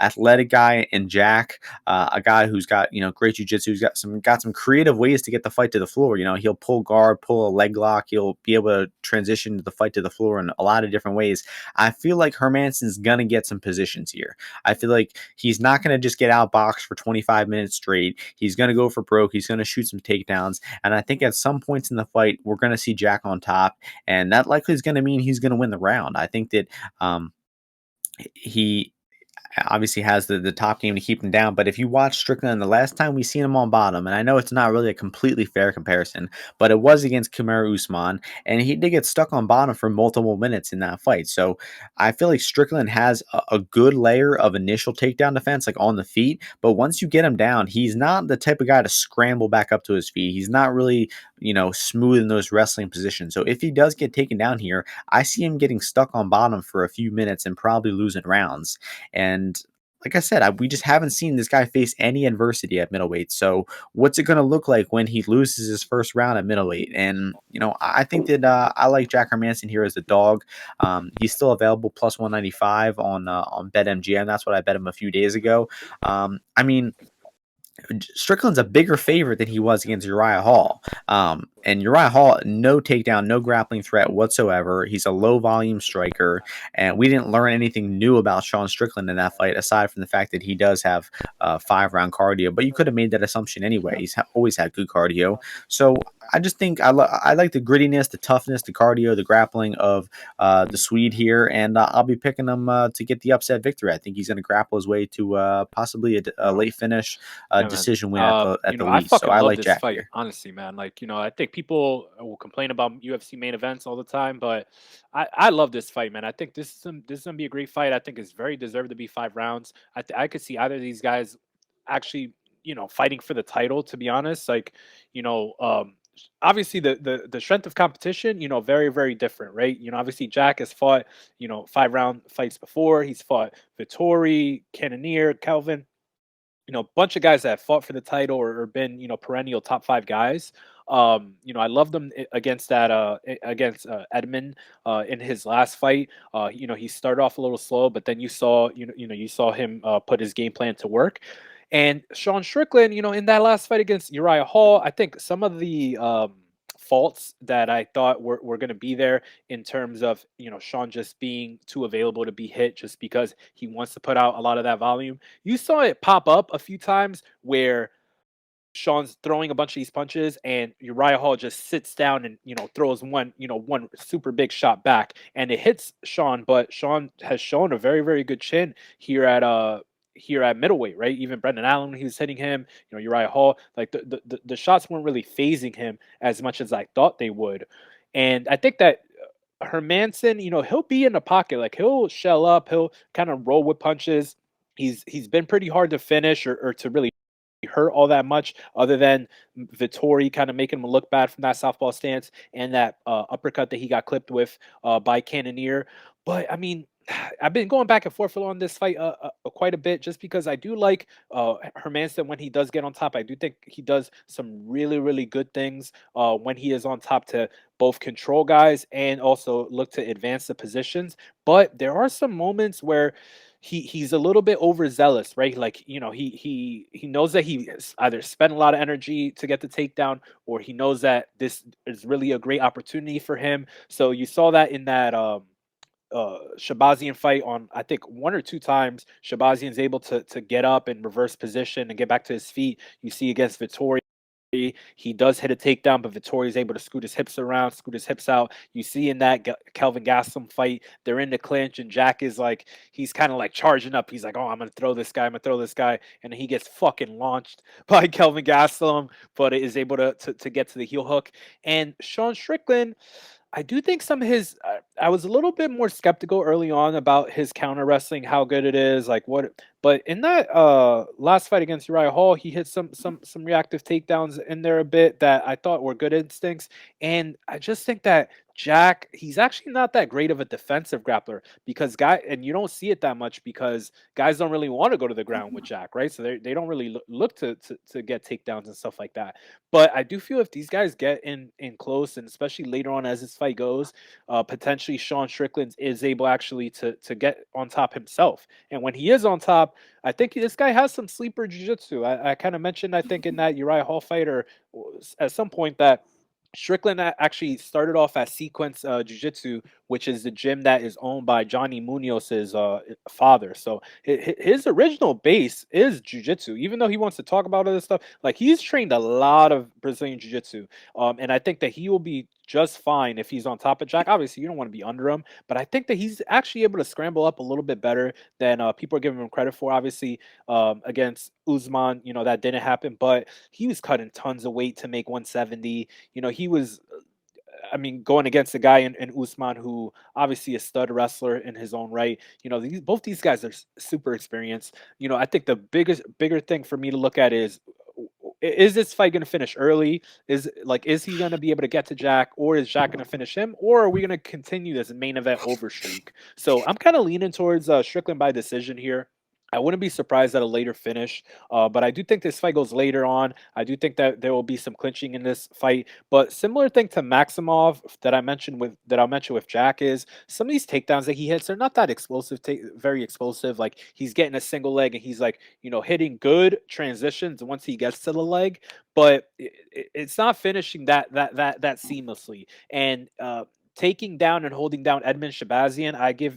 athletic guy in Jack, a guy who's got, great jiu-jitsu, who's got some creative ways to get the fight to the floor. He'll pull guard, pull a leg lock. He'll be able to transition the fight to the floor in a lot of different ways. I feel like Hermansson's going to get some positions here. I feel like he's not going to just get outboxed for 25 minutes straight. He's going to go for broke. He's going to shoot some takedowns. And I think at some points in the fight, we're going to see Jack on top. And that likely is going to mean he's going to win the round. I think that he obviously has the top game to keep him down. But if you watch Strickland, the last time we seen him on bottom, and I know it's not really a completely fair comparison, but it was against Kamaru Usman, and he did get stuck on bottom for multiple minutes in that fight. So I feel like Strickland has a good layer of initial takedown defense, like on the feet. But once you get him down, he's not the type of guy to scramble back up to his feet. He's not really, smooth in those wrestling positions. So if he does get taken down here, I see him getting stuck on bottom for a few minutes and probably losing rounds. And like I said, we just haven't seen this guy face any adversity at middleweight. So what's it going to look like when he loses his first round at middleweight? And I think that I like Jack Hermansson here as a dog. He's still available plus 195 on BetMGM. That's what I bet him a few days ago. I mean, Strickland's a bigger favorite than he was against Uriah Hall. And Uriah Hall, no takedown, no grappling threat whatsoever. He's a low volume striker. And we didn't learn anything new about Sean Strickland in that fight, aside from the fact that he does have 5-round cardio. But you could have made that assumption anyway. He's always had good cardio. So I just think I like the grittiness, the toughness, the cardio, the grappling of the Swede here. And I'll be picking him to get the upset victory. I think he's going to grapple his way to possibly a late finish Yeah, man. decision win at the I least. So fucking I love like this Jack fight, here. honestly, man. Like, I think people will complain about UFC main events all the time, but I love this fight, man. I think this is gonna be a great fight. I think it's very deserved to be 5 rounds. I could see either of these guys actually, fighting for the title. To be honest, like, you know, um, obviously the strength of competition, very very different, right? Obviously Jack has fought, 5-round fights before. He's fought Vittori, Cannonier, Kelvin, bunch of guys that have fought for the title or been, perennial top 5 guys. I love them against against Edmund in his last fight. He started off a little slow, but then you saw him put his game plan to work. And Sean Strickland, in that last fight against Uriah Hall, I think some of the faults that I thought were going to be there in terms of, Sean just being too available to be hit just because he wants to put out a lot of that volume. You saw it pop up a few times where Sean's throwing a bunch of these punches and Uriah Hall just sits down and, throws one super big shot back and it hits Sean, but Sean has shown a very, very good chin here at middleweight, right? Even Brendan Allen, when he was hitting him, Uriah Hall, like the shots weren't really phasing him as much as I thought they would. And I think that Hermanson, he'll be in the pocket, like he'll shell up, he'll kind of roll with punches. He's been pretty hard to finish or to really hurt all that much, other than Vittori kind of making him look bad from that southpaw stance and that uppercut that he got clipped with by Cannonier. But I mean, I've been going back and forth on this fight quite a bit, just because I do like Hermanson when he does get on top. I do think he does some really, really good things when he is on top to both control guys and also look to advance the positions. But there are some moments where he's a little bit overzealous, right? Like, he knows that he either spent a lot of energy to get the takedown, or he knows that this is really a great opportunity for him. So you saw that in that Shabazian fight on, I think, 1 or 2 times. Shabazian's able to get up and reverse position and get back to his feet. You see against Vittori, he does hit a takedown, but Vittori is able to scoot his hips around, scoot his hips out. You see in that Kelvin Gastelum fight, they're in the clinch, and Jack is like, he's kind of like charging up. He's like, oh, I'm going to throw this guy. I'm going to throw this guy. And he gets fucking launched by Kelvin Gastelum, but is able to get to the heel hook. And Sean Strickland, I do think some of his I was a little bit more skeptical early on about his counter wrestling, how good it is, like what, but in that last fight against Uriah Hall, he hit some reactive takedowns in there a bit that I thought were good instincts. And I just think that Jack, he's actually not that great of a defensive grappler, because and you don't see it that much because guys don't really want to go to the ground with Jack, right? So they don't really look to get takedowns and stuff like that. But I do feel if these guys get in close, and especially later on as this fight goes, potentially Sean Strickland is able actually to get on top himself. And when he is on top, I think this guy has some sleeper jiu-jitsu. I kind of mentioned, I think, in that Uriah Hall fight or at some point, that Strickland actually started off at Sequence Jiu-Jitsu, which is the gym that is owned by Johnny Munoz's father. So his original base is Jiu-Jitsu, even though he wants to talk about other stuff. Like, he's trained a lot of Brazilian Jiu-Jitsu, and I think that he will be just fine if he's on top of Jack. Obviously, you don't want to be under him, but I think that he's actually able to scramble up a little bit better than people are giving him credit for. Obviously, against Usman, that didn't happen, but he was cutting tons of weight to make 170. He was going against a guy in Usman who obviously a stud wrestler in his own right. Both these guys are super experienced. I think the bigger thing for me to look at is this fight going to finish early? Is he going to be able to get to Jack, or is Jack going to finish him, or are we going to continue this main event over streak? So I'm kind of leaning towards Strickland by decision here. I wouldn't be surprised at a later finish, but I do think this fight goes later on. I do think that there will be some clinching in this fight. But similar thing to Maximov that I'll mention with Jack is some of these takedowns that he hits are not that explosive, very explosive. Like he's getting a single leg and he's like hitting good transitions once he gets to the leg, but it's not finishing that seamlessly. And taking down and holding down Edmund Shabazian, I give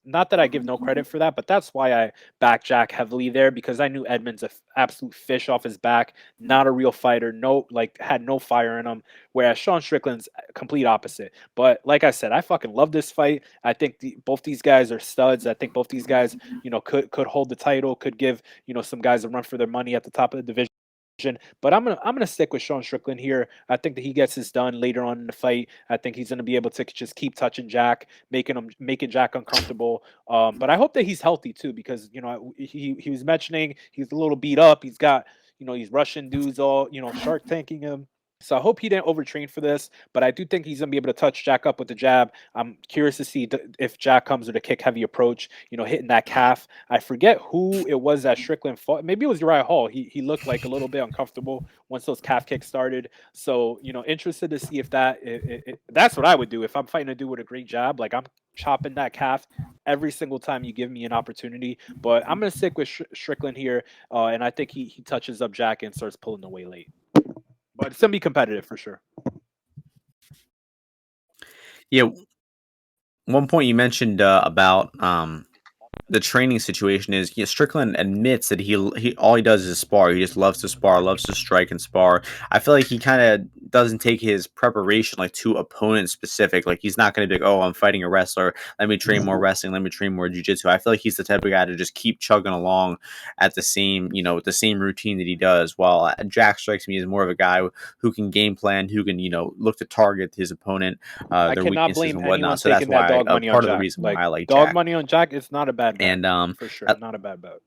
not that I give no credit for that, but that's why I back Jack heavily there, because I knew Edmund's a absolute fish off his back, not a real fighter, had no fire in him. Whereas Sean Strickland's complete opposite. But like I said, I fucking love this fight. I think both these guys are studs. I think both these guys, could hold the title, could give some guys a run for their money at the top of the division. But I'm gonna stick with Sean Strickland here. I think that he gets this done later on in the fight. I think he's gonna be able to just keep touching Jack, making Jack uncomfortable. But I hope that he's healthy too, because he was mentioning he's a little beat up. He's got these Russian dudes all shark tanking him. So I hope he didn't overtrain for this, but I do think he's gonna be able to touch Jack up with the jab. I'm curious to see if Jack comes with a kick heavy approach, hitting that calf. I forget who it was that Strickland fought. Maybe it was Uriah Hall. He looked like a little bit uncomfortable once those calf kicks started. So interested to see if that's what I would do if I'm fighting a dude with a great jab. Like I'm chopping that calf every single time you give me an opportunity. But I'm gonna stick with Strickland here, and I think he touches up Jack and starts pulling away late. But it's gonna be competitive for sure. Yeah, one point you mentioned about the training situation is, Strickland admits that he all he does is spar. He just loves to spar, loves to strike and spar. I feel like he kind of doesn't take his preparation like too opponent specific. Like he's not going to be like, oh, I'm fighting a wrestler. Let me train more wrestling. Let me train more jiu-jitsu. I feel like he's the type of guy to just keep chugging along at the same, with the same routine that he does. While Jack strikes me as more of a guy who can game plan, who can, look to target his opponent, I their cannot weaknesses blame and anyone whatnot. So that's taking that why dog money on part of the Jack. reason why I like Dog Jack. money on Jack, it's not a bad bet. And for sure, not a bad bet.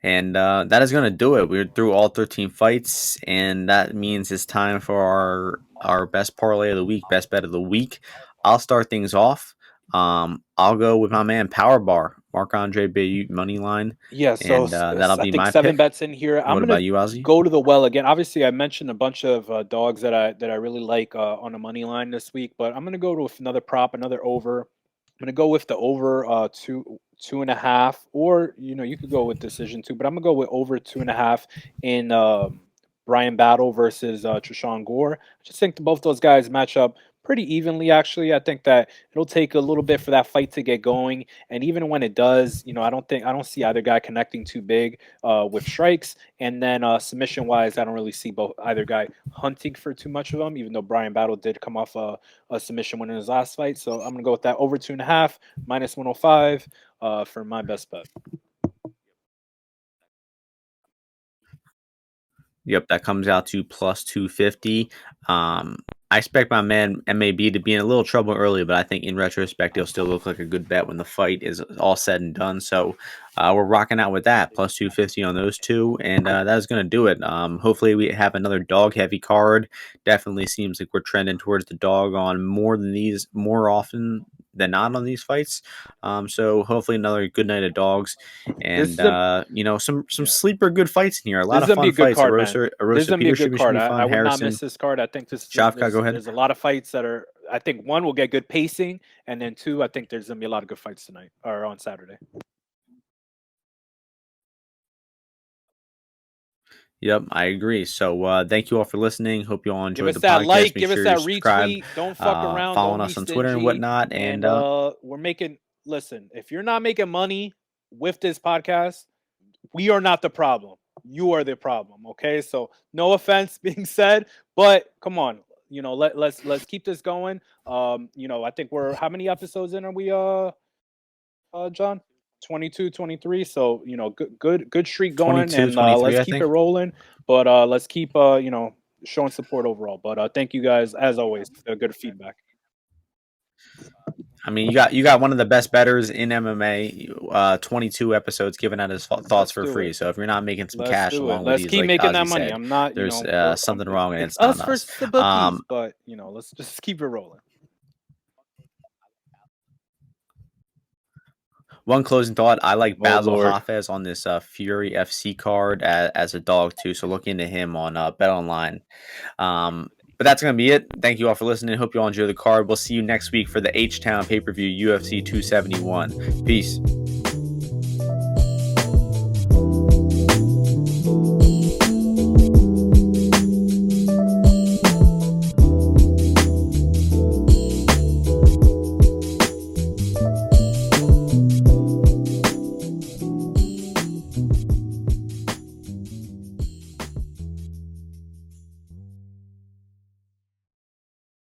And that is going to do it. We're through all 13 fights, and that means it's time for our best parlay of the week, best bet of the week. I'll start things off. I'll go with my man Powerbar, Marc-Andre Bayou money line, Yeah, so and that'll I be think my 7 pick. bets in here. And I'm what gonna about you, Ozzy? go to the well again. Obviously, I mentioned a bunch of dogs that I really like on the money line this week, but I'm gonna go with another prop, another over. I'm gonna go with the over 2.5, or you could go with decision too, but I'm gonna go with over 2.5 in Brian Battle versus Trishan Gore. I just think both those guys match up pretty evenly. Actually, I think that it'll take a little bit for that fight to get going, and even when it does, I don't see either guy connecting too big with strikes, and then submission wise, I don't really see either guy hunting for too much of them. Even though Brian Battle did come off a submission win in his last fight, so I'm gonna go with that over 2.5 minus 105 for my best bet. Yep, that comes out to plus 250. I expect my man MAB to be in a little trouble early, but I think in retrospect, he'll still look like a good bet when the fight is all said and done. So we're rocking out with that, plus 250 on those two. And that is going to do it. Hopefully, we have another dog heavy card. Definitely seems like we're trending towards the dog on more often than not on these fights. So hopefully another good night of dogs, This and is a some yeah. sleeper good fights in here. A This lot is of gonna be fun a good fights. card, man. This is gonna be a good Erosa-Peterson should card. be I fun. would not miss Harrison, this card. I think Shavka, go ahead. there's a lot of fights that are. I think one will get good pacing, and then two, I think there's gonna be a lot of good fights tonight or on Saturday. Yep, I agree. So thank you all for listening. Hope you all Give enjoyed us the that podcast. like, Make give us sure you that subscribe, retweet. Don't fuck around. following Don't be us on Twitter and stingy. whatnot. And And we're making. Listen, if you're not making money with this podcast, we are not the problem. you are the problem. Okay, so no offense being said, but come on, let's keep this going. I think we're how many episodes in are we? John, 22, 23. So good streak going, 22, and 23, let's I keep it think. rolling. But let's keep showing support overall. But thank you guys as always. Good feedback. I mean, you got one of the best bettors in MMA. 22 episodes giving out his thoughts Let's for do free. it. So if you're not making some Let's cash do it. along with Let's these, keep like making that Ozzy money. said, I'm not, there's something wrong, and it's it's not us us. versus the bookies, but let's just keep it rolling. One closing thought: I like Oh Lord. Battle-Hafez on this Fury FC card as a dog too. So look into him on Bet Online. But that's gonna be it. Thank you all for listening. Hope you all enjoy the card. We'll see you next week for the H Town pay per view UFC 271. Peace.